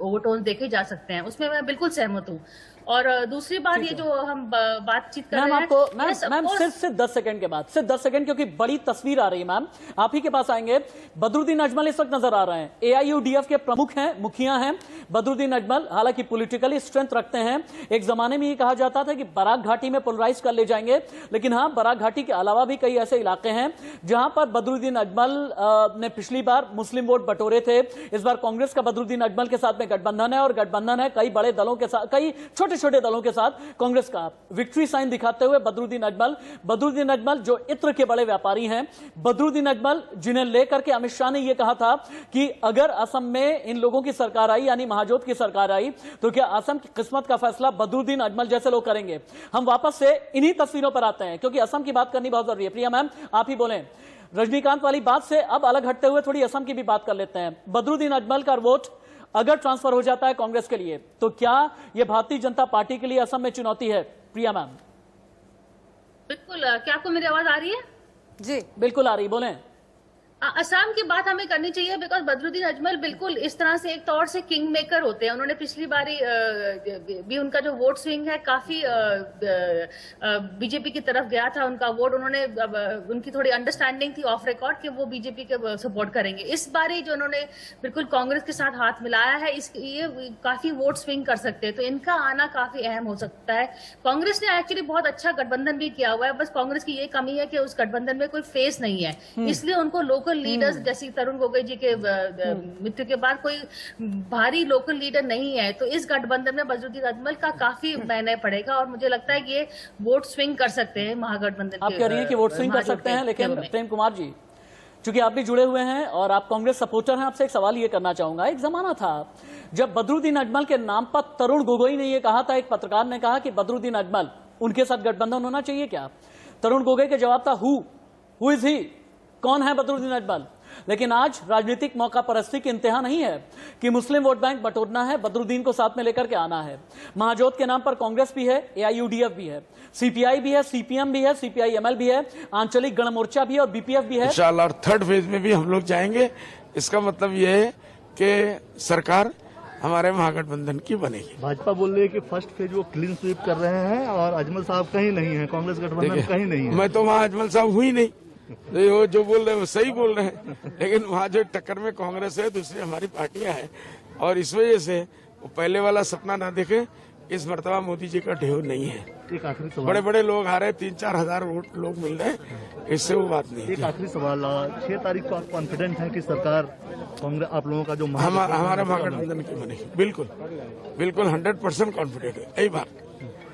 Speaker 11: ओवरटोन देखे जा सकते हैं, उसमें मैं बिल्कुल सहमत हूँ। और दूसरी बात, ये जो हम बातचीत कर रहे हैं,
Speaker 2: मैम सिर्फ 10 सेकंड के बाद, सिर्फ 10 सेकंड, क्योंकि बड़ी तस्वीर आ रही है। मैम आप ही के पास आएंगे। बदरुद्दीन अजमल इस वक्त नजर आ रहे हैं, AIUDF के प्रमुख हैं, मुखिया हैं बदरुद्दीन अजमल। हालांकि पॉलिटिकली स्ट्रेंथ रखते हैं। एक जमाने में ये कहा जाता था कि बराक घाटी में पोलराइज कर ले जाएंगे, लेकिन हाँ, बराक घाटी के अलावा भी कई ऐसे इलाके हैं जहां पर बदरुद्दीन अजमल ने पिछली बार मुस्लिम वोट बटोरे थे। इस बार कांग्रेस का बदरुद्दीन अजमल के साथ में गठबंधन है, और गठबंधन है कई बड़े दलों के साथ, कई छोटे दलों के साथ। कांग्रेस का विक्ट्री साइन दिखाते हुए बदरुद्दीन अजमल जो इत्र के बड़े व्यापारी हैं, बदरुद्दीन अजमल जिन्हें लेकर के अमित शाह ने यह कहा था कि अगर असम में इन लोगों की सरकार आई, यानी महाजोत की सरकार आई, तो क्या असम की किस्मत का फैसला बदरुद्दीन अजमल जैसे लोग करेंगे। हम वापस से इन्हीं तस्वीरों पर आते हैं, क्योंकि असम की बात करनी बहुत जरूरी है। प्रिया मैम आप ही बोलें, रजनीकांत वाली बात से अब अलग हटते हुए थोड़ी असम की भी बात कर लेते हैं। बदरुद्दीन अजमल का वोट अगर ट्रांसफर हो जाता है कांग्रेस के लिए, तो क्या यह भारतीय जनता पार्टी के लिए असम में चुनौती है? प्रिया मैम।
Speaker 11: बिल्कुल। क्या आपको मेरी आवाज आ रही है?
Speaker 1: जी
Speaker 2: बिल्कुल आ रही, बोलें।
Speaker 11: असम की बात हमें करनी चाहिए, बिकॉज बदरुद्दीन अजमल बिल्कुल इस तरह से एक तौर से किंग मेकर होते हैं। उन्होंने पिछली बारी भी उनका जो वोट स्विंग है काफी बीजेपी की तरफ गया था उनका वोट। उन्होंने उनकी थोड़ी अंडरस्टैंडिंग थी ऑफ रिकॉर्ड कि वो बीजेपी के सपोर्ट करेंगे। इस बारी जो उन्होंने बिल्कुल कांग्रेस के साथ हाथ मिलाया है, ये काफी वोट स्विंग कर सकते हैं, तो इनका आना काफी अहम हो सकता है। कांग्रेस ने एक्चुअली बहुत अच्छा गठबंधन भी किया हुआ है, बस कांग्रेस की ये कमी है कि उस गठबंधन में कोई फेस नहीं है, इसलिए उनको लोकल लीडर्स जैसे तरुण गोगोई जी के मृत्यु के बाद कोई भारी लोकल लीडर नहीं है। तो इस गठबंधन में बदरुद्दीन अजमल का काफी मायने पड़ेगा, और मुझे लगता है कि ये वोट स्विंग कर सकते हैं महागठबंधन।
Speaker 2: आप कह रही हैं कि वोट स्विंग कर सकते हैं, लेकिन प्रेम कुमार जी, चूंकि आप भी जुड़े हुए हैं और आप कांग्रेस सपोर्टर हैं, आपसे एक सवाल ये करना चाहूंगा। एक जमाना था जब बदरुद्दीन अजमल के नाम पर तरुण गोगोई ने यह कहा था, एक पत्रकार ने कहा कि बदरुद्दीन अजमल उनके साथ गठबंधन होना चाहिए क्या? तरुण गोगोई का जवाब था हु इज ही, कौन है बदरुद्दीन अजमल। लेकिन आज राजनीतिक मौका परस्ती की इंतहा नहीं है कि मुस्लिम वोट बैंक बटोरना है, बदरुद्दीन को साथ में लेकर के आना है। महाजोत के नाम पर कांग्रेस भी है, AIUDF भी है, CPI भी है, CPM भी है, CPI-ML भी है, आंचलिक गण मोर्चा भी है और BPF भी है।
Speaker 12: इंशाअल्लाह और थर्ड फेज में भी हम लोग जाएंगे। इसका मतलब यह है कि सरकार हमारे महागठबंधन की बनेगी।
Speaker 5: भाजपा बोल रही है कि फर्स्ट फेज वो क्लीन स्वीप कर रहे हैं और अजमल साहब कहीं नहीं है, कांग्रेस गठबंधन कहीं नहीं है।
Speaker 12: मैं तो वहाँ अजमल साहब हुई नहीं, वो जो बोल रहे हैं वो सही बोल रहे हैं, लेकिन वहाँ जो टक्कर में कांग्रेस है, दूसरी हमारी पार्टियां हैं, और इस वजह से वो पहले वाला सपना ना देखे। इस मर्तबा मोदी जी का ढेर नहीं है।
Speaker 5: एक आखिरी सवाल,
Speaker 12: बड़े बड़े लोग आ रहे हैं, 3-4 हजार वोट लोग मिल रहे हैं, इससे वो बात नहीं।
Speaker 5: एक आखिरी सवाल, 6 तारीख को आप कॉन्फिडेंट हैं कि सरकार कांग्रेस आप लोगों का जो
Speaker 12: हमारे महागठबंधन की बनेगी? बिल्कुल 100% कॉन्फिडेंट है, यही बात।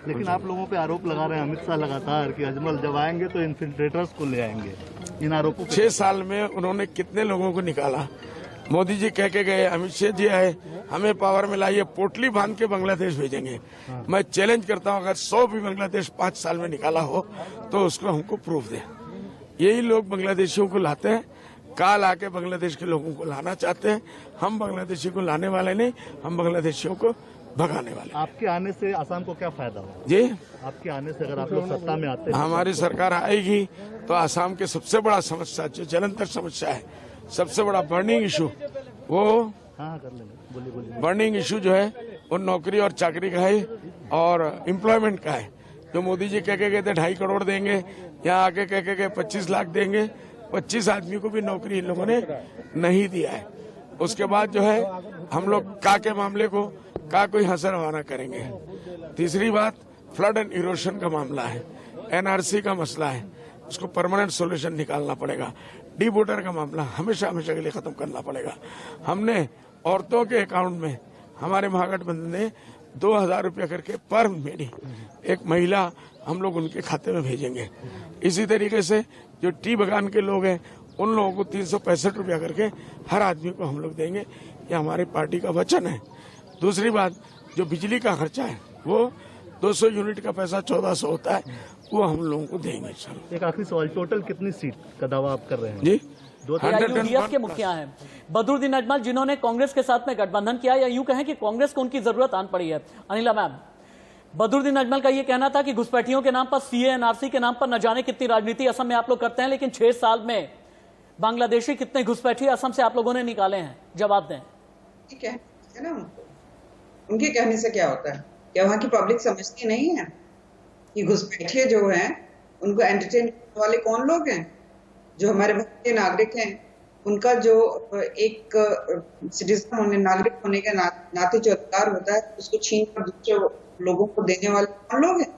Speaker 5: लेकिन आप लोगों पे आरोप लगा रहे हैं अमित शाह लगातार कि अजमल जब आएंगे तो इन्फिल्ट्रेटर्स को ले आएंगे। इन आरोपों
Speaker 12: 6 साल में उन्होंने कितने लोगों को निकाला, मोदी जी कह के गए, अमित शाह जी आए, हमें पावर में लाइए, पोटली बांध के बांग्लादेश भेजेंगे। मैं चैलेंज करता हूं, अगर 100 भी बांग्लादेश 5 साल में निकाला हो तो उसको हमको प्रूफ दे। यही लोग बांग्लादेशियों को लाते हैं, काल आके बांग्लादेश के लोगों को लाना चाहते हैं। हम बांग्लादेशी को लाने वाले नहीं, हम बांग्लादेशियों को भगाने वाले।
Speaker 5: आपके आने से आसाम को क्या फायदा होगा?
Speaker 12: जी,
Speaker 5: आपके आने से अगर आप लोग सत्ता में आते हैं,
Speaker 12: हमारी सरकार आएगी तो आसाम की सबसे बड़ा समस्या, जो जलंधर समस्या है, सबसे बड़ा बर्निंग इशू, वो
Speaker 5: हाँ कर लेंगे, बोलिए।
Speaker 12: बर्निंग इशू जो है वो नौकरी और चाकरी का है और एम्प्लॉयमेंट का है। जो मोदी जी कह के गए थे 2.5 करोड़ देंगे, यहाँ आके कह के गए 25 लाख देंगे, 25 आदमी को भी नौकरी इन लोगों ने नहीं दिया है। उसके बाद जो है हम लोग का के मामले को का कोई हंसर रवाना करेंगे। तीसरी बात, फ्लड एंड इरोशन का मामला है, एनआरसी का मसला है, उसको परमानेंट सॉल्यूशन निकालना पड़ेगा। डी वोटर का मामला हमेशा हमेशा के लिए खत्म करना पड़ेगा। हमने औरतों के अकाउंट में, हमारे महागठबंधन ने 2000 रुपया करके पर महीने एक महिला हम लोग उनके खाते में भेजेंगे। इसी तरीके से जो टी बगान के लोग हैं उन लोगों को 365 रुपया करके हर आदमी को हम लोग देंगे। ये हमारी पार्टी का वचन है। दूसरी बात, जो बिजली का खर्चा है वो 200 यूनिट का पैसा 1400 होता है, वो हम लोगों को देंगे।
Speaker 5: एक आखिरी सवाल, टोटल कितनी सीट का दावा आप कर रहे हैं?
Speaker 12: जी,
Speaker 2: यूडीएफ के मुखिया हैं बदरुद्दीन अजमल, जिन्होंने कांग्रेस के साथ में गठबंधन किया, या यूं कहें कि कांग्रेस को उनकी जरूरत आन पड़ी है। अनिला मैम, बदरुद्दीन अजमल का यह कहना था कि घुसपैठियों के नाम पर, सीए एनआरसी के नाम पर न जाने कितनी राजनीति असम में आप लोग करते हैं, लेकिन 6 साल में बांग्लादेशी कितने घुसपैठी असम से आप लोगों ने निकाले हैं? जवाब दें।
Speaker 9: ठीक है ना, उनके कहने से क्या होता है? क्या वहाँ की पब्लिक समझती नहीं है कि घुसपैठिए जो हैं उनको एंटरटेन करने वाले कौन लोग हैं? जो हमारे भारतीय नागरिक हैं, उनका जो एक सिटीजन होने, नागरिक होने के नाते जो अधिकार होता है, उसको छीन कर दूसरे लोगों को देने वाले कौन लोग हैं?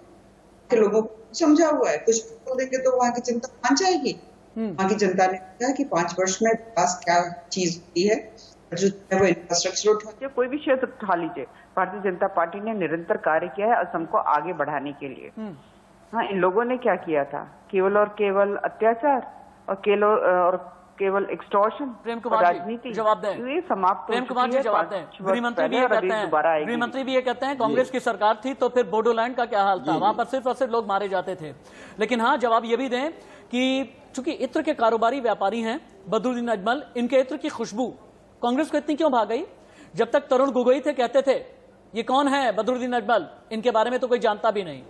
Speaker 9: के लोगों को समझा हुआ है, कुछ बोल देंगे तो वहाँ की जनता मान जाएगी। वहाँ की जनता ने कहा कि 5 वर्ष में विकास क्या चीज होती है, जो है वो इंफ्रास्ट्रक्चर उठा,
Speaker 13: कोई भी क्षेत्र उठा लीजिए, भारतीय जनता पार्टी ने निरंतर कार्य किया है असम को आगे बढ़ाने के लिए। हाँ, इन लोगों ने क्या किया था? केवल और केवल अत्याचार और केवल एक्सटॉर्शन,
Speaker 2: प्रेम कुमार
Speaker 13: राजनीति,
Speaker 2: जवाब दें।
Speaker 13: ये समाप्त
Speaker 2: प्रेम कुमार जी जवाब दें। गृहमंत्री भी ये कहते हैं कांग्रेस की सरकार थी तो फिर बोडोलैंड का क्या हाल था? वहां पर सिर्फ और सिर्फ लोग मारे जाते थे। लेकिन हाँ, जवाब ये भी दें कि चूंकि इत्र के कारोबारी व्यापारी हैं बदरुद्दीन अजमल, इनके इत्र की खुशबू कांग्रेस को इतनी क्यों भाग गई? जब तक तरुण गोगोई थे कहते थे ये कौन है बदरुद्दीन अजमल, इनके बारे में तो कोई जानता भी नहीं।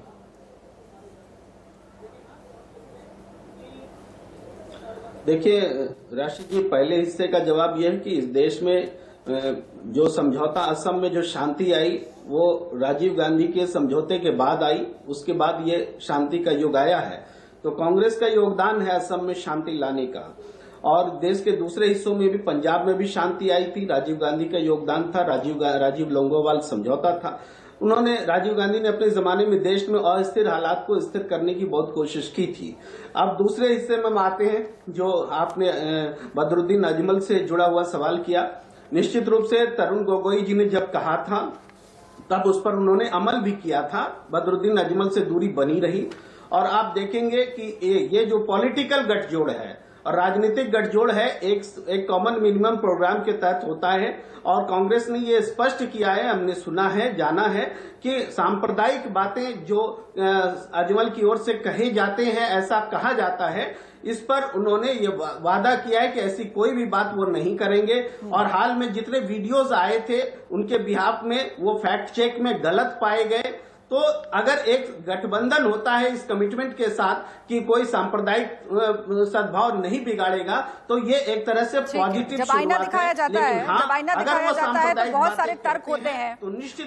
Speaker 14: देखिए राशिद जी, पहले हिस्से का जवाब यह है कि इस देश में जो समझौता, असम में जो शांति आई वो राजीव गांधी के समझौते के बाद आई। उसके बाद ये शांति का युग आया है। तो कांग्रेस का योगदान है असम में शांति लाने का। और देश के दूसरे हिस्सों में भी, पंजाब में भी शांति आई थी, राजीव गांधी का योगदान था। राजीव लोंगोवाल समझौता था। राजीव गांधी ने अपने जमाने में देश में अस्थिर हालात को स्थिर करने की बहुत कोशिश की थी। अब दूसरे हिस्से में हम आते हैं, जो आपने बदरुद्दीन अजमल से जुड़ा हुआ सवाल किया। निश्चित रूप से तरुण गोगोई जी ने जब कहा था तब उस पर उन्होंने अमल भी किया था। बदरुद्दीन अजमल से दूरी बनी रही। और आप देखेंगे कि ये जो पॉलिटिकल गठजोड़ है और राजनीतिक गठजोड़ है, एक कॉमन मिनिमम प्रोग्राम के तहत होता है। और कांग्रेस ने ये स्पष्ट किया है, हमने सुना है, जाना है कि सांप्रदायिक बातें जो अजमल की ओर से कहे जाते हैं, ऐसा कहा जाता है, इस पर उन्होंने ये वादा किया है कि ऐसी कोई भी बात वो नहीं करेंगे। और हाल में जितने वीडियोज आए थे उनके बिहाफ में, वो फैक्ट चेक में गलत पाए गए। तो अगर एक गठबंधन होता है इस कमिटमेंट के साथ कि कोई सांप्रदायिक सद्भाव नहीं बिगाड़ेगा, तो ये एक तरह से पॉजिटिव
Speaker 1: जब आईना दिखाया जाता है, जब आईना दिखाया जाता है तो बहुत सारे तर्क होते हैं,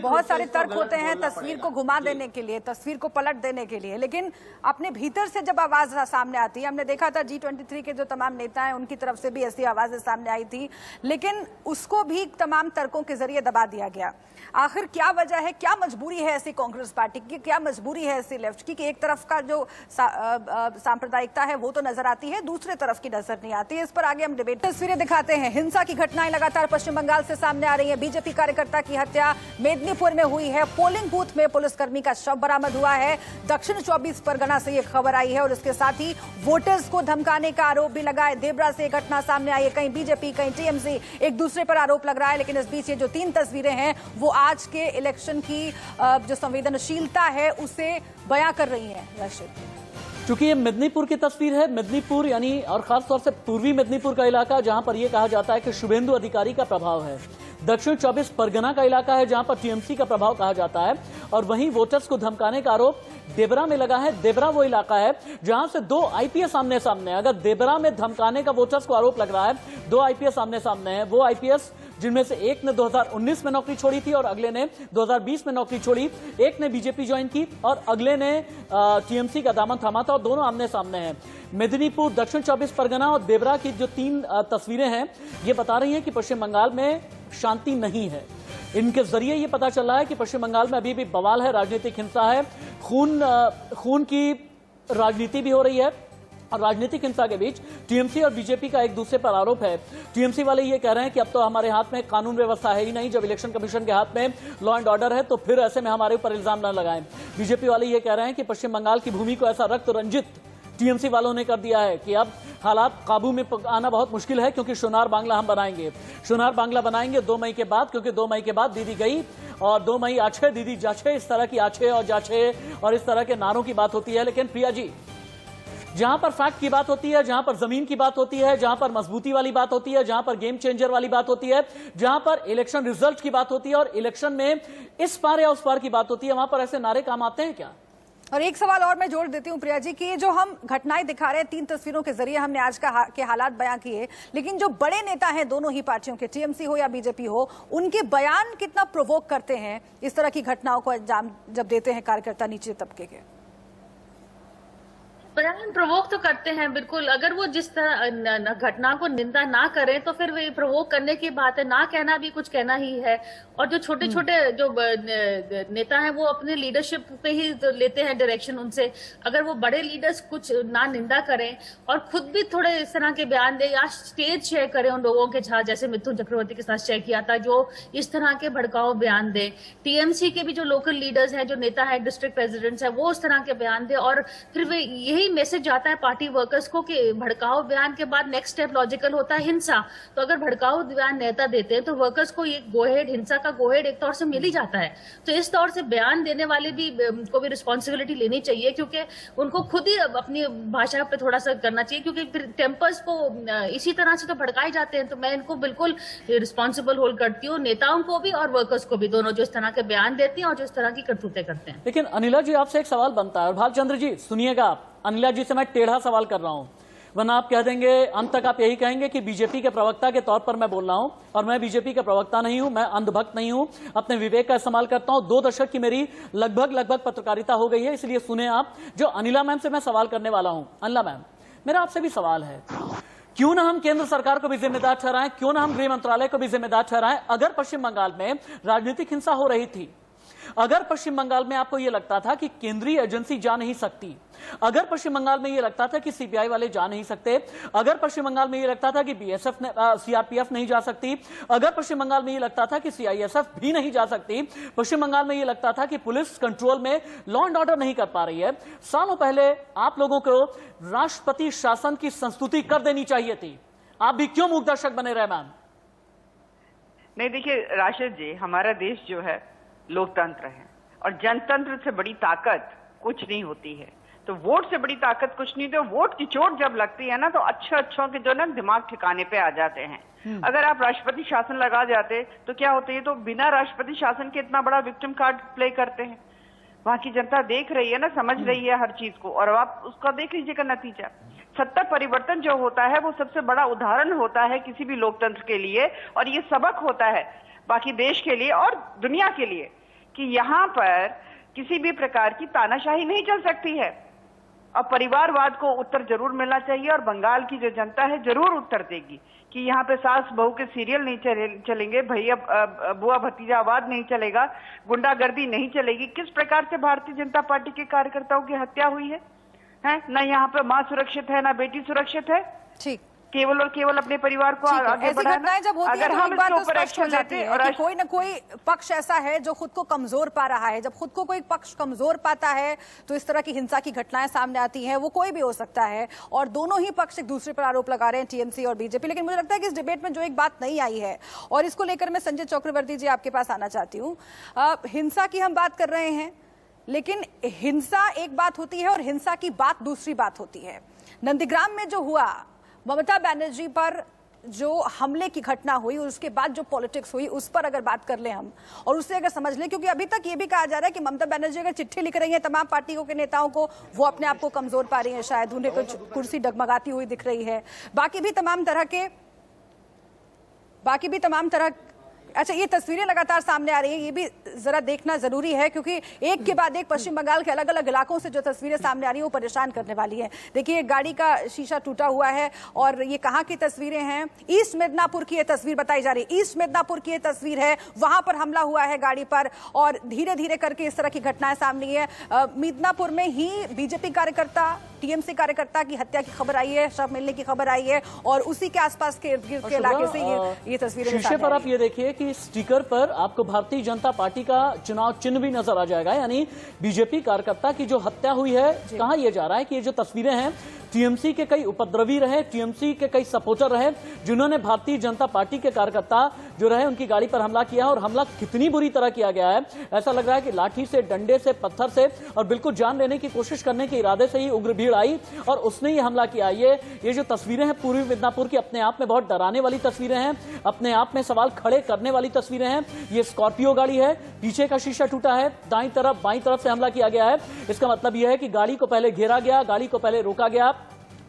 Speaker 1: बहुत सारे तर्क होते हैं तस्वीर को घुमा देने के लिए, तस्वीर को पलट देने के लिए। लेकिन अपने भीतर से जब आवाज सामने आती है, हमने देखा था G23 के जो तमाम नेता हैं उनकी तरफ से भी ऐसी आवाजें सामने आई थी, लेकिन उसको भी तमाम तर्कों के जरिए दबा दिया गया। आखिर क्या वजह है, क्या मजबूरी है ऐसी कांग्रेस पीपुल्स पार्टी की, क्या मजबूरी है ऐसी लेफ्ट की कि एक तरफ का जो सांप्रदायिकता है वो तो नजर आती है, दूसरे तरफ की नजर नहीं आती है। इस पर आगे हम डिबेट तस्वीरें दिखाते हैं। हिंसा की घटनाएं लगातार पश्चिम बंगाल से सामने आ रही है। बीजेपी कार्यकर्ता की हत्या मेदिनीपुर में हुई है। पोलिंग बूथ में पुलिसकर्मी का शव बरामद हुआ है। दक्षिण 24 परगना से यह खबर आई है और इसके साथ ही वोटर्स को धमकाने का आरोप भी लगा है। देबरा से घटना सामने आई है, कहीं बीजेपी कहीं टीएमसी एक दूसरे पर आरोप लग रहा है। लेकिन इस बीच ये जो 3 तस्वीरें हैं वो आज के इलेक्शन की जो संवेदनशीलता है उसे बयां कर रही है। राशिद,
Speaker 2: क्योंकि ये मेदिनीपुर की तस्वीर है, मेदिनीपुर यानी और खासतौर से पूर्वी मेदिनीपुर का इलाका जहां पर यह कहा जाता है कि शुभेंदु अधिकारी का प्रभाव है। दक्षिण 24 परगना का इलाका है जहां पर टीएमसी का प्रभाव कहा जाता है और वहीं वोटर्स को धमकाने का आरोप देबरा में लगा है। देबरा वो इलाका है जहां से 2 आईपीएस सामने सामने है। अगर देबरा में धमकाने का वोटर्स को आरोप लग रहा है, 2 आईपीएस सामने सामने है। वो आईपीएस जिनमें से एक ने 2019 में नौकरी छोड़ी थी और अगले ने 2020 में नौकरी छोड़ी। एक ने बीजेपी ज्वाइन की और अगले ने टीएमसी का दामन थामा था और दोनों आमने सामने हैं। मेदिनीपुर, दक्षिण 24 परगना और देबरा की जो 3 तस्वीरें हैं ये बता रही हैं कि पश्चिम बंगाल में शांति नहीं है। इनके जरिए ये पता चल रहा है कि पश्चिम बंगाल में अभी भी बवाल है, राजनीतिक हिंसा है, खून की राजनीति भी हो रही है। और राजनीतिक हिंसा के बीच टीएमसी और बीजेपी का एक दूसरे पर आरोप है। टीएमसी वाले ये कह रहे हैं कि अब तो हमारे हाथ में कानून व्यवस्था है ही नहीं, जब इलेक्शन कमीशन के हाथ में लॉ एंड ऑर्डर है तो फिर ऐसे में हमारे ऊपर इल्जाम न लगाएं। बीजेपी वाले ये कह रहे हैं कि पश्चिम बंगाल की भूमि को ऐसा रक्त रंजित टीएमसी वालों ने कर दिया है कि अब हालात काबू में आना बहुत मुश्किल है, क्योंकि सोनार बांग्ला हम बनाएंगे। सोनार बांग्ला बनाएंगे 2 मई के बाद, क्योंकि 2 मई के बाद दीदी गई और 2 मई आछे दीदी जाछे, इस तरह की आछे और जाछे और इस तरह के नारों की बात होती है। लेकिन प्रिया जी, जहां पर फैक्ट की बात होती है, जहां पर जमीन की बात होती है, जहां पर मजबूती वाली बात होती है, जहां पर गेम चेंजर वाली बात होती है, जहां पर इलेक्शन रिजल्ट की बात होती है और इलेक्शन में इस पार या उस पार की बात होती है, वहां पर ऐसे नारे काम आते हैं क्या?
Speaker 1: और एक सवाल और मैं जोड़ देती हूं प्रिया जी कि जो हम घटनाएं दिखा रहे हैं 3 तस्वीरों के जरिए हमने आज के हालात बयां किए, लेकिन जो बड़े नेता हैं दोनों ही पार्टियों के, टीएमसी हो या बीजेपी हो, उनके बयान कितना प्रोवोक करते हैं इस तरह की घटनाओं को अंजाम जब देते हैं कार्यकर्ता नीचे तबके के?
Speaker 11: बयान प्रोवोक तो करते हैं बिल्कुल। अगर वो जिस तरह घटना को निंदा ना करें तो फिर वे प्रोवोक करने की बात है, ना कहना भी कुछ कहना ही है। और जो छोटे छोटे जो नेता हैं वो अपने लीडरशिप पे ही लेते हैं डायरेक्शन उनसे। अगर वो बड़े लीडर्स कुछ ना निंदा करें और खुद भी थोड़े इस तरह के बयान दे या स्टेज शेयर करें उन लोगों के साथ, जैसे मिथुन चक्रवर्ती के साथ शेयर किया था, जो इस तरह के भड़काऊ बयान दे। टीएमसी के भी जो लोकल लीडर्स हैं, जो नेता है, डिस्ट्रिक्ट प्रेसिडेंट्स है, वो उस तरह के बयान दे और फिर वे यही मैसेज जाता है पार्टी वर्कर्स को कि भड़काऊ बयान के बाद नेक्स्ट स्टेप लॉजिकल होता है हिंसा। तो अगर भड़काऊ बयान नेता देते हैं तो वर्कर्स को ये गोहेड, हिंसा का गोहेड एक तौर से मिल ही जाता है। तो इस तौर से बयान देने वाले भी को भी रिस्पॉन्सिबिलिटी लेनी चाहिए, क्योंकि उनको खुद ही अपनी भाषा पे थोड़ा सा करना चाहिए, क्योंकि फिर टेम्पर्स को इसी तरह से तो भड़काए जाते हैं। तो मैं इनको बिल्कुल रिस्पॉन्सिबल होल्ड करती हूँ, नेताओं को भी और वर्कर्स को भी, दोनों जो इस तरह के बयान देते हैं और जो इस तरह की करतूतें करते हैं।
Speaker 2: लेकिन अनिला जी, आपसे एक सवाल बनता है और भालचंद्र जी सुनिएगा, आप अनिला जी से मैं टेढ़ा सवाल कर रहा हूं, वरना आप कह देंगे अंत तक आप यही कहेंगे कि बीजेपी के प्रवक्ता के तौर पर मैं बोल रहा हूं, और मैं बीजेपी का प्रवक्ता नहीं हूं, मैं अंधभक्त नहीं हूं, अपने विवेक का इस्तेमाल करता हूं। 2 दशक की मेरी लगभग पत्रकारिता हो गई है, इसलिए सुने आप जो अनिला मैम से मैं सवाल करने वाला हूं। अनिला मैम, मेरा आपसे भी सवाल है, क्यों ना हम केंद्र सरकार को भी जिम्मेदार ठहराएं, क्यों ना हम गृह मंत्रालय को भी जिम्मेदार ठहराएं? अगर पश्चिम बंगाल में राजनीतिक हिंसा हो रही थी, अगर पश्चिम बंगाल में आपको यह लगता था कि केंद्रीय एजेंसी जा नहीं सकती, अगर पश्चिम बंगाल में यह लगता था कि सीबीआई वाले जा नहीं सकते, अगर पश्चिम बंगाल में यह लगता था कि बीएसएफ सीआरपीएफ नहीं जा सकती, अगर पश्चिम बंगाल में यह लगता था कि सीआईएसएफ भी नहीं जा सकती, पश्चिम बंगाल में यह लगता था कि पुलिस कंट्रोल में लॉ एंड ऑर्डर नहीं कर पा रही है, सालों पहले आप लोगों को राष्ट्रपति शासन की संस्तुति कर देनी चाहिए थी। आप भी क्यों मूकदर्शक बने रहे मैम?
Speaker 13: नहीं, देखिए राशिद जी, हमारा देश जो है लोकतंत्र है और जनतंत्र से बड़ी ताकत कुछ नहीं होती है। तो वोट से बड़ी ताकत कुछ नहीं। तो वोट की चोट जब लगती है ना तो अच्छों के जो ना दिमाग ठिकाने पे आ जाते हैं। अगर आप राष्ट्रपति शासन लगा जाते तो क्या होता है, तो बिना राष्ट्रपति शासन के इतना बड़ा विक्टिम कार्ड प्ले करते हैं। वहां की जनता देख रही है ना, समझ रही है हर चीज को, और आप उसका देख लीजिएगा नतीजा। सत्ता परिवर्तन जो होता है वो सबसे बड़ा उदाहरण होता है किसी भी लोकतंत्र के लिए, और ये सबक होता है बाकी देश के लिए और दुनिया के लिए कि यहाँ पर किसी भी प्रकार की तानाशाही नहीं चल सकती है। और परिवारवाद को उत्तर जरूर मिलना चाहिए और बंगाल की जो जनता है जरूर उत्तर देगी कि यहाँ पे सास बहू के सीरियल नहीं चलेंगे, भैया बुआ भतीजावाद नहीं चलेगा, गुंडागर्दी नहीं चलेगी। किस प्रकार से भारतीय जनता पार्टी के कार्यकर्ताओं की हत्या हुई है? न यहाँ पे माँ सुरक्षित है, न बेटी सुरक्षित है।
Speaker 1: ठीक,
Speaker 13: केवल और केवल अपने परिवार को आगे
Speaker 1: ऐसी
Speaker 13: बढ़ाना।
Speaker 1: घटनाएं जब होती
Speaker 13: अगर
Speaker 1: है तो
Speaker 13: हम
Speaker 1: एक बात
Speaker 13: इसके
Speaker 1: तो
Speaker 13: ऊपर
Speaker 1: स्पष्ट हो
Speaker 13: एक्शन
Speaker 1: जाती
Speaker 13: लेते
Speaker 1: है
Speaker 13: और
Speaker 1: कि कोई ना कोई पक्ष ऐसा है जो खुद को कमजोर पा रहा है। जब खुद को कोई पक्ष कमजोर पाता है तो इस तरह की हिंसा की घटनाएं सामने आती हैं। वो कोई भी हो सकता है और दोनों ही पक्ष एक दूसरे पर आरोप लगा रहे हैं, टीएमसी और बीजेपी। लेकिन मुझे लगता है कि इस डिबेट में जो एक बात नहीं आई है और इसको लेकर मैं संजय चक्रवर्ती जी आपके पास आना चाहती हूँ। हिंसा की हम बात कर रहे हैं, लेकिन हिंसा एक बात होती है और हिंसा की बात दूसरी बात होती है। नंदीग्राम में जो हुआ, ममता बनर्जी पर जो हमले की घटना हुई और उसके बाद जो पॉलिटिक्स हुई, उस पर अगर बात कर लें हम और उससे अगर समझ लें, क्योंकि अभी तक ये भी कहा जा रहा है कि ममता बनर्जी अगर चिट्ठी लिख रही है तमाम पार्टियों के नेताओं को, वो अपने आप को कमजोर पा रही है, शायद उन्हें कुछ कुर्सी डगमगाती हुई दिख रही है। बाकी भी तमाम तरह अच्छा, ये तस्वीरें लगातार सामने आ रही है, ये भी जरा देखना जरूरी है क्योंकि एक के बाद एक पश्चिम बंगाल के अलग अलग इलाकों से जो तस्वीरें सामने आ रही है वो परेशान करने वाली है। देखिए, गाड़ी का शीशा टूटा हुआ है और ये कहाँ की तस्वीरें हैं? ईस्ट मिदनापुर की ये तस्वीर बताई जा रही है। ईस्ट मिदनापुर की ये तस्वीर है, वहां पर हमला हुआ है गाड़ी पर और धीरे धीरे करके इस तरह की घटनाएं सामने आई है। मिदनापुर में ही बीजेपी कार्यकर्ता, टीएमसी कार्यकर्ता की हत्या की खबर आई है, शव मिलने की खबर आई है और उसी के आसपास के इर्द गिर्द के इलाके से ये तस्वीरें
Speaker 2: शीशे पर आप ये देखिए कि स्टिकर पर आपको भारतीय जनता पार्टी का चुनाव चिन्ह भी नजर आ जाएगा, यानी बीजेपी कार्यकर्ता की जो हत्या हुई है। कहा यह जा रहा है कि ये जो तस्वीरें हैं, टीएमसी के कई उपद्रवी रहे, टीएमसी के कई सपोर्टर रहे जिन्होंने भारतीय जनता पार्टी के कार्यकर्ता जो रहे उनकी गाड़ी पर हमला किया और हमला कितनी बुरी तरह किया गया है। ऐसा लग रहा है कि लाठी से, डंडे से, पत्थर से और बिल्कुल जान लेने की कोशिश करने के इरादे से ही उग्र भीड़ आई और उसने ये हमला किया। ये जो तस्वीरें हैं पूर्वी मिदनापुर की, अपने आप में बहुत डराने वाली तस्वीरें हैं, अपने आप में सवाल खड़े करने वाली तस्वीरें हैं। ये स्कॉर्पियो गाड़ी है, पीछे का शीशा टूटा है, दाईं तरफ बाईं तरफ से हमला किया गया है। इसका मतलब यह है कि गाड़ी को पहले घेरा गया, गाड़ी को पहले रोका गया,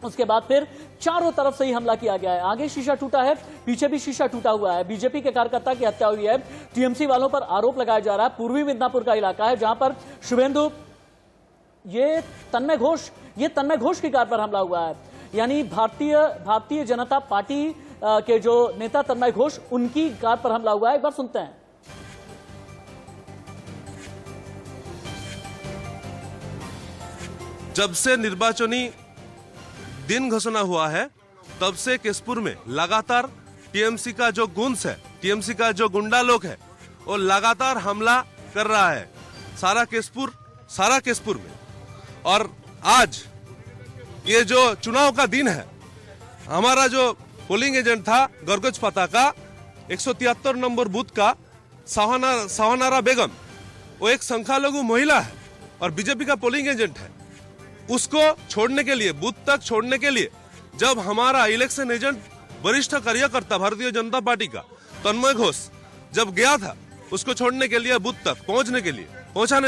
Speaker 2: उसके बाद फिर चारों तरफ से ही हमला किया गया है। आगे शीशा टूटा है, पीछे भी शीशा टूटा हुआ है। बीजेपी के कार्यकर्ता की हत्या हुई है। टीएमसी वालों पर आरोप लगाया जा रहा है। पूर्वी मिदनापुर का इलाका है जहां पर शुभेंदु, ये तन्मय घोष की कार पर हमला हुआ है, यानी भारतीय जनता पार्टी के जो नेता तन्मय घोष, उनकी कार पर हमला हुआ है। एक बार सुनते हैं।
Speaker 15: जब से निर्वाचनी दिन घोषणा हुआ है तब से केशपुर में लगातार टीएमसी का जो गुंस है, टीएमसी का जो गुंडा लोग है, वो लगातार हमला कर रहा है सारा केशपुर में। और आज ये जो चुनाव का दिन है, हमारा जो पोलिंग एजेंट था गरगज पता का 173 नंबर बूथ का सहानारा बेगम, वो एक संख्यालघु महिला है और बीजेपी का पोलिंग एजेंट है। उसको छोड़ने के लिए, बूथ तक छोड़ने के लिए, जब हमारा इलेक्शन एजेंट वरिष्ठ कार्यकर्ता भारतीय जनता पार्टी का तन्मय घोष जब गया था उसको छोड़ने के लिए, बूथ तक पहुंचाने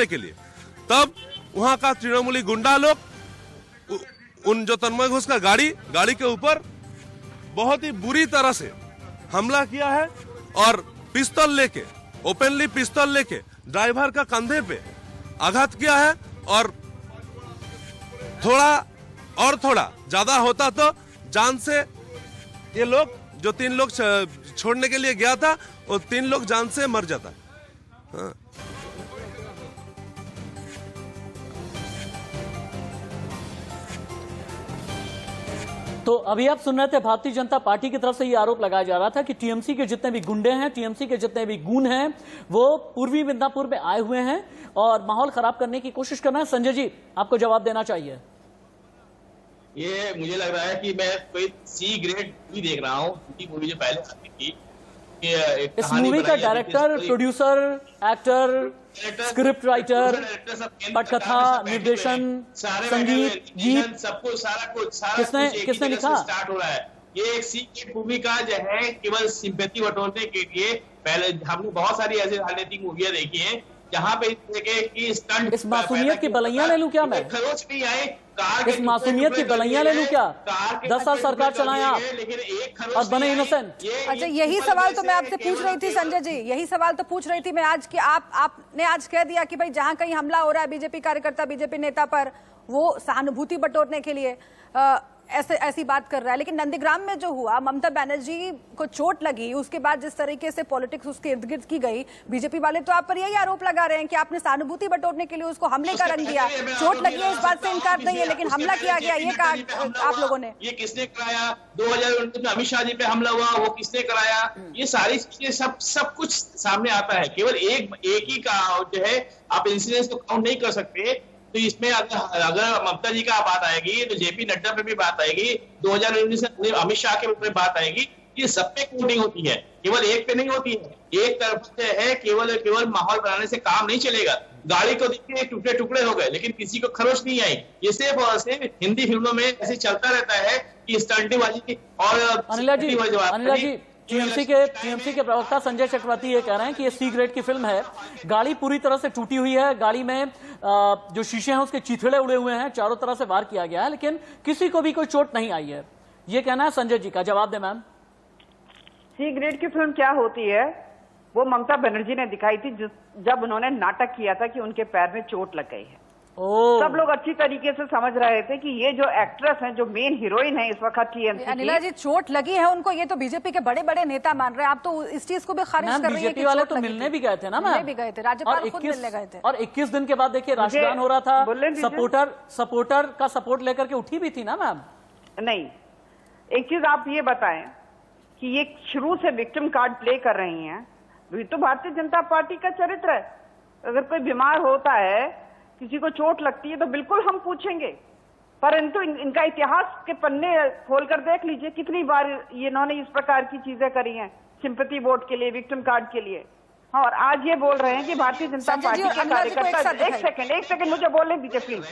Speaker 15: के लिए, तब वहां का तृणमूली गुंडा लोग उन जो तन्मय घोष का गाड़ी के ऊपर बहुत ही बुरी तरह से हमला किया है और पिस्तौल लेके, ओपनली पिस्तौल लेके ड्राइवर का कंधे पे आघात किया है और थोड़ा ज्यादा होता तो जान से ये लोग, जो 3 लोग छोड़ने के लिए गया था, वो 3 लोग जान से मर जाता। हाँ।
Speaker 2: तो अभी आप सुन रहे थे, भारतीय जनता पार्टी की तरफ से ये आरोप लगाया जा रहा था कि टीएमसी के जितने भी गुंडे हैं, टीएमसी के जितने भी गून हैं, वो पूर्वी मिदनापुर में आए हुए हैं और माहौल खराब करने की कोशिश कर रहे हैं। संजय जी, आपको जवाब देना चाहिए।
Speaker 8: ये मुझे लग रहा है कि मैं कोई सी ग्रेड मूवी देख रहा हूँ, क्योंकि मूवी जो पहले आती थी,
Speaker 2: इस मूवी का director, producer, actor, script writer, पटकथा, निर्देशन, संगीत, गीत,
Speaker 8: सब कुछ, सारा कुछ
Speaker 2: किसने लिखा?
Speaker 8: स्टार्ट हो रहा है। ये एक सी ग्रेड मूवी का जो है केवल सिंपैथी बटोरने के लिए, पहले हमने बहुत सारी ऐसी राजनीतिक मूवियां देखी हैं जहाँ पे कि स्टंट,
Speaker 2: इस मासूमियत की बलैया ले लूं क्या मैं?
Speaker 8: खरोच नहीं आए,
Speaker 2: इस मासूमियत की बलैया ले लूं क्या? 10 साल सरकार चलाएं आप और बने इनोसेंट।
Speaker 1: अच्छा, यही सवाल तो मैं आपसे पूछ रही थी संजय जी, यही सवाल तो पूछ रही थी मैं आज कि आपने आज कह दिया कि भाई जहां कहीं हमला हो रहा है बीजेपी कार्यकर्ता, बीजेपी नेता पर, वो सहानुभूति बटोरने के लिए ऐसी बात कर रहा है। लेकिन नंदीग्राम में जो हुआ, ममता बनर्जी को चोट लगी, उसके बाद जिस तरीके से पॉलिटिक्स उसके इर्द गिर्द की गई, बीजेपी वाले तो आप पर यही आरोप लगा रहे हैं कि आपने सहानुभूति बटोरने के लिए उसको हमले का रंग दिया। चोट लगी है इस बात से इनकार नहीं है, लेकिन हमला किया गया ये कहा आप लोगों ने।
Speaker 8: ये किसने कराया? 2019 में अमित शाह जी पे हमला हुआ, वो किसने कराया? ये सारी चीजें सब कुछ सामने आता है। केवल एक ही का जो है आप इंसिडेंस को काउंट नहीं कर सकते। तो इसमें अगर ममता जी का बात आएगी तो जेपी नड्डा पे भी बात आएगी, 2019 में अमित शाह के ऊपर बात आएगी। ये सब पे काउंटिंग होती है, केवल एक पे नहीं होती है। एक तरफ से है केवल माहौल बनाने से काम नहीं चलेगा। गाड़ी को देखिए टुकड़े टुकड़े हो गए, लेकिन किसी को खरोच नहीं आई। ये सिर्फ हिंदी फिल्मों में ऐसे चलता रहता है कि स्टंटबाजी और
Speaker 2: अनिला जी टीएमसी के प्रवक्ता संजय चक्रवर्ती ये कह रहे हैं कि ये सी ग्रेड की फिल्म है। गाड़ी पूरी तरह से टूटी हुई है, गाड़ी में जो शीशे हैं उसके चिथड़े उड़े हुए हैं, चारों तरफ से वार किया गया है, लेकिन किसी को भी कोई चोट नहीं आई है। ये कहना है संजय जी का। जवाब दें मैम।
Speaker 13: सी ग्रेड की फिल्म क्या होती है वो ममता बनर्जी ने दिखाई थी जब उन्होंने नाटक किया था कि उनके पैर में चोट लग गई है। सब लोग अच्छी तरीके से समझ रहे थे कि ये जो एक्ट्रेस हैं, जो मेन हीरोइन है इस वक्त टीएमसी की,
Speaker 1: अनिला जी चोट लगी है उनको, ये तो बीजेपी के बड़े बड़े नेता मान रहे हैं। आप तो इस चीज को भी खारिज कर रही है।
Speaker 2: बीजेपी वाले तो मिलने भी गए थे ना,
Speaker 1: मिलने भी गए थे, राज्यपाल खुद मिलने गए थे।
Speaker 2: और 21 दिन के बाद देखिए राष्ट्रगान हो रहा था, सपोर्टर का सपोर्ट लेकर के उठी भी थी ना मैम।
Speaker 13: नहीं, एक चीज आप ये बताएं कि ये शुरू से विक्टिम कार्ड प्ले कर रही हैं। ये तो भारतीय जनता पार्टी का चरित्र है। अगर कोई बीमार होता है, किसी को चोट लगती है, तो बिल्कुल हम पूछेंगे, परंतु इनका इतिहास के पन्ने खोलकर देख लीजिए कितनी बार ये इन्होंने इस प्रकार की चीजें करी हैं, सिंपैथी वोट के लिए, विक्टिम कार्ड के लिए। और आज ये बोल रहे हैं कि भारतीय जनता पार्टी के कार्यकर्ता। एक सेकंड मुझे बोलने दीजिए प्लीज,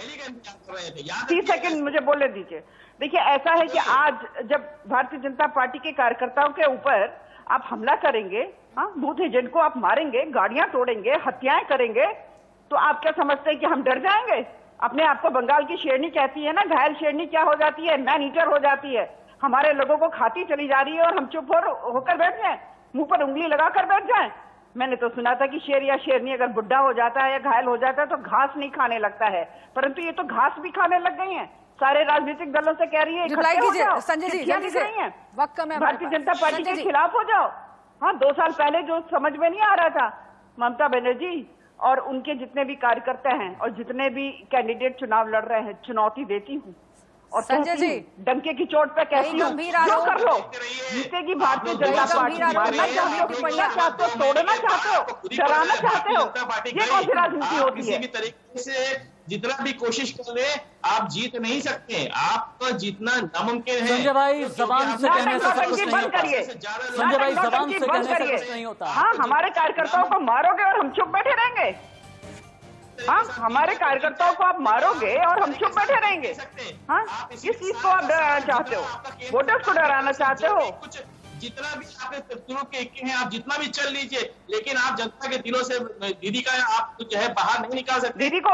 Speaker 13: 30 सेकंड मुझे बोलने दीजिए। देखिए ऐसा है कि आज जब भारतीय जनता पार्टी के कार्यकर्ताओं के ऊपर आप हमला करेंगे, बूथ एजेंट को आप मारेंगे, गाड़ियां तोड़ेंगे, हत्याएं करेंगे, तो आप क्या समझते हैं कि हम डर जाएंगे? अपने आप को बंगाल की शेरनी कहती है ना, घायल शेरनी क्या हो जाती है? मैन ईटर हो जाती है। हमारे लोगों को खाती चली जा रही है और हम चुप होकर बैठ जाएं, मुंह पर उंगली लगाकर बैठ जाएं। मैंने तो सुना था कि शेर या शेरनी अगर बुढ़ा हो जाता है या घायल हो जाता है तो घास नहीं खाने लगता है, परंतु ये तो घास भी खाने लग गई है। सारे राजनीतिक दलों से कह रही है
Speaker 1: संजय जी जल्दी से, वक्त कम है,
Speaker 13: भारतीय जनता पार्टी के खिलाफ हो जाओ। हाँ, 2 साल पहले जो समझ में नहीं आ रहा था, ममता बनर्जी और उनके जितने भी कार्यकर्ता हैं और जितने भी कैंडिडेट चुनाव लड़ रहे हैं, चुनौती देती हूँ। और
Speaker 1: संजय जी
Speaker 13: डंके की चोट पे कहती हूँ, जो कर लो, जीतेगी भारतीय जनता पार्टी। मारना चाहते हो, पढ़ना चाहते हो, तोड़ना चाहते हो, डराना चाहते हो, ये कौन सी राजनीति होती है?
Speaker 8: तरीके से जितना भी कोशिश कर ले, आप जीत नहीं सकते। आपको जीतना नामुमकिन है।
Speaker 2: संजय भाई जबान से कहने से सब कुछ
Speaker 13: बंद करिए।
Speaker 2: संजय भाई जबान से कहने से कुछ नहीं होता।
Speaker 13: हाँ, हमारे कार्यकर्ताओं को मारोगे और हम चुप बैठे रहेंगे। हाँ, हमारे कार्यकर्ताओं को आप मारोगे और हम चुप बैठे रहेंगे। हाँ, किस चीज को आप डराना चाहते हो? वोटर्स को डराना चाहते हो?
Speaker 8: जितना भी आपने शुरू के हैं, आप जितना भी चल लीजिए, लेकिन आप जनता के दिलों से दीदी का आप जो है बाहर नहीं निकाल सकते।
Speaker 13: दीदी को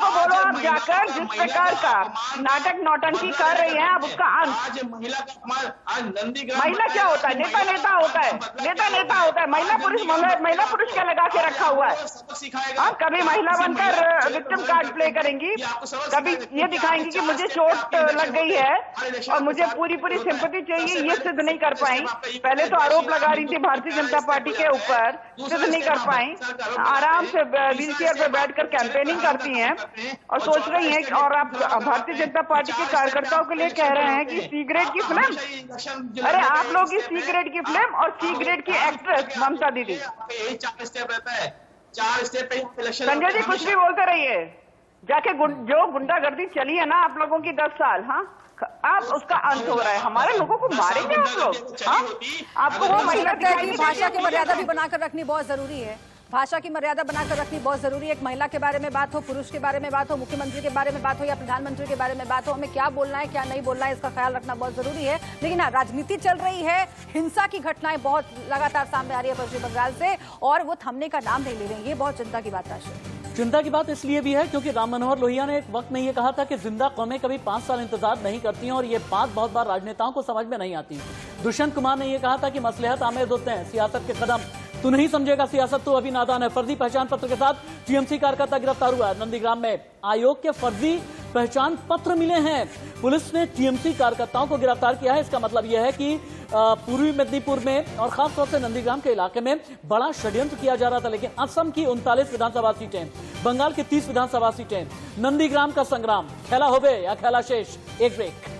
Speaker 13: बोलो आप जाकर जिस प्रकार का नाटक नौटंकी कर रही हैं, अब उसका
Speaker 8: आज महिला का अपमान, आज नंदीग्राम।
Speaker 13: महिला क्या होता है? नेता होता है, नेता होता है। महिला पुरुष क्या लगा के रखा हुआ है? कभी महिला बनकर विक्टिम कार्ड प्ले करेंगी, कभी ये दिखाएंगी कि मुझे चोट लग गई है और मुझे पूरी सिंपैथी चाहिए, ये सिद्ध नहीं कर पाई। पहले तो आरोप लगा रही थी भारतीय जनता पार्टी के ऊपर, सिद्ध नहीं कर पाई। आराम से व्हील चेयर पर बैठकर कैंपेनिंग करती हैं और सोच रही हैं। और आप भारतीय जनता पार्टी के कार्यकर्ताओं के लिए कह रहे हैं कि सी ग्रेड की फिल्म। अरे आप लोग की सी ग्रेड की फिल्म और सी ग्रेड की एक्ट्रेस ममता दीदी।
Speaker 8: यही 4 स्टेप रहता है, 4 स्टेप पे इलेक्शन।
Speaker 13: संजय जी कुछ भी बोलते रहिए, जाके जो गुंडागर्दी चली है ना आप लोगों की 10 साल, हाँ, आप उसका अंत हो रहा है। हमारे लोगों को मारेंगे आप लोग। आपको वो महिला
Speaker 1: की भाषा की मर्यादा भी बनाकर रखनी बहुत जरूरी है। भाषा की मर्यादा बनाकर रखनी बहुत जरूरी है। एक महिला के बारे में बात हो, पुरुष के बारे में बात हो, मुख्यमंत्री के बारे में बात हो या प्रधानमंत्री के बारे में बात हो, हमें क्या बोलना है क्या नहीं बोलना है इसका ख्याल रखना बहुत जरूरी है। लेकिन हाँ, राजनीति चल रही है, हिंसा की घटनाएं बहुत लगातार सामने आ रही है पश्चिम बंगाल से, और वो थमने का नाम नहीं ले रही। ये बहुत चिंता की बात है।
Speaker 2: चिंता की बात इसलिए भी है क्योंकि राम मनोहर लोहिया ने एक वक्त में ये कहा था कि जिंदा कौमें कभी 5 साल इंतजार नहीं करती हैं, और ये बात बहुत बार राजनेताओं को समझ में नहीं आती। दुष्यंत कुमार ने यह कहा था कि मसलहत आमेज होते हैं सियासत के कदम तू नहीं समझेगा सियासत, तो अभी नादान है। फर्जी पहचान पत्र के साथ टीएमसी कार्यकर्ता गिरफ्तार हुआ है। नंदीग्राम में आयोग के फर्जी पहचान पत्र मिले हैं। पुलिस ने टीएमसी कार्यकर्ताओं को गिरफ्तार किया है। इसका मतलब यह है कि पूर्वी मेदिनीपुर में और खासतौर से नंदीग्राम के इलाके में बड़ा षड्यंत्र किया जा रहा था। लेकिन असम की 39 विधानसभा सीटें, बंगाल की 30 विधानसभा सीटें, नंदीग्राम का संग्राम खेला होवे या खेला शेष। एक ब्रेक।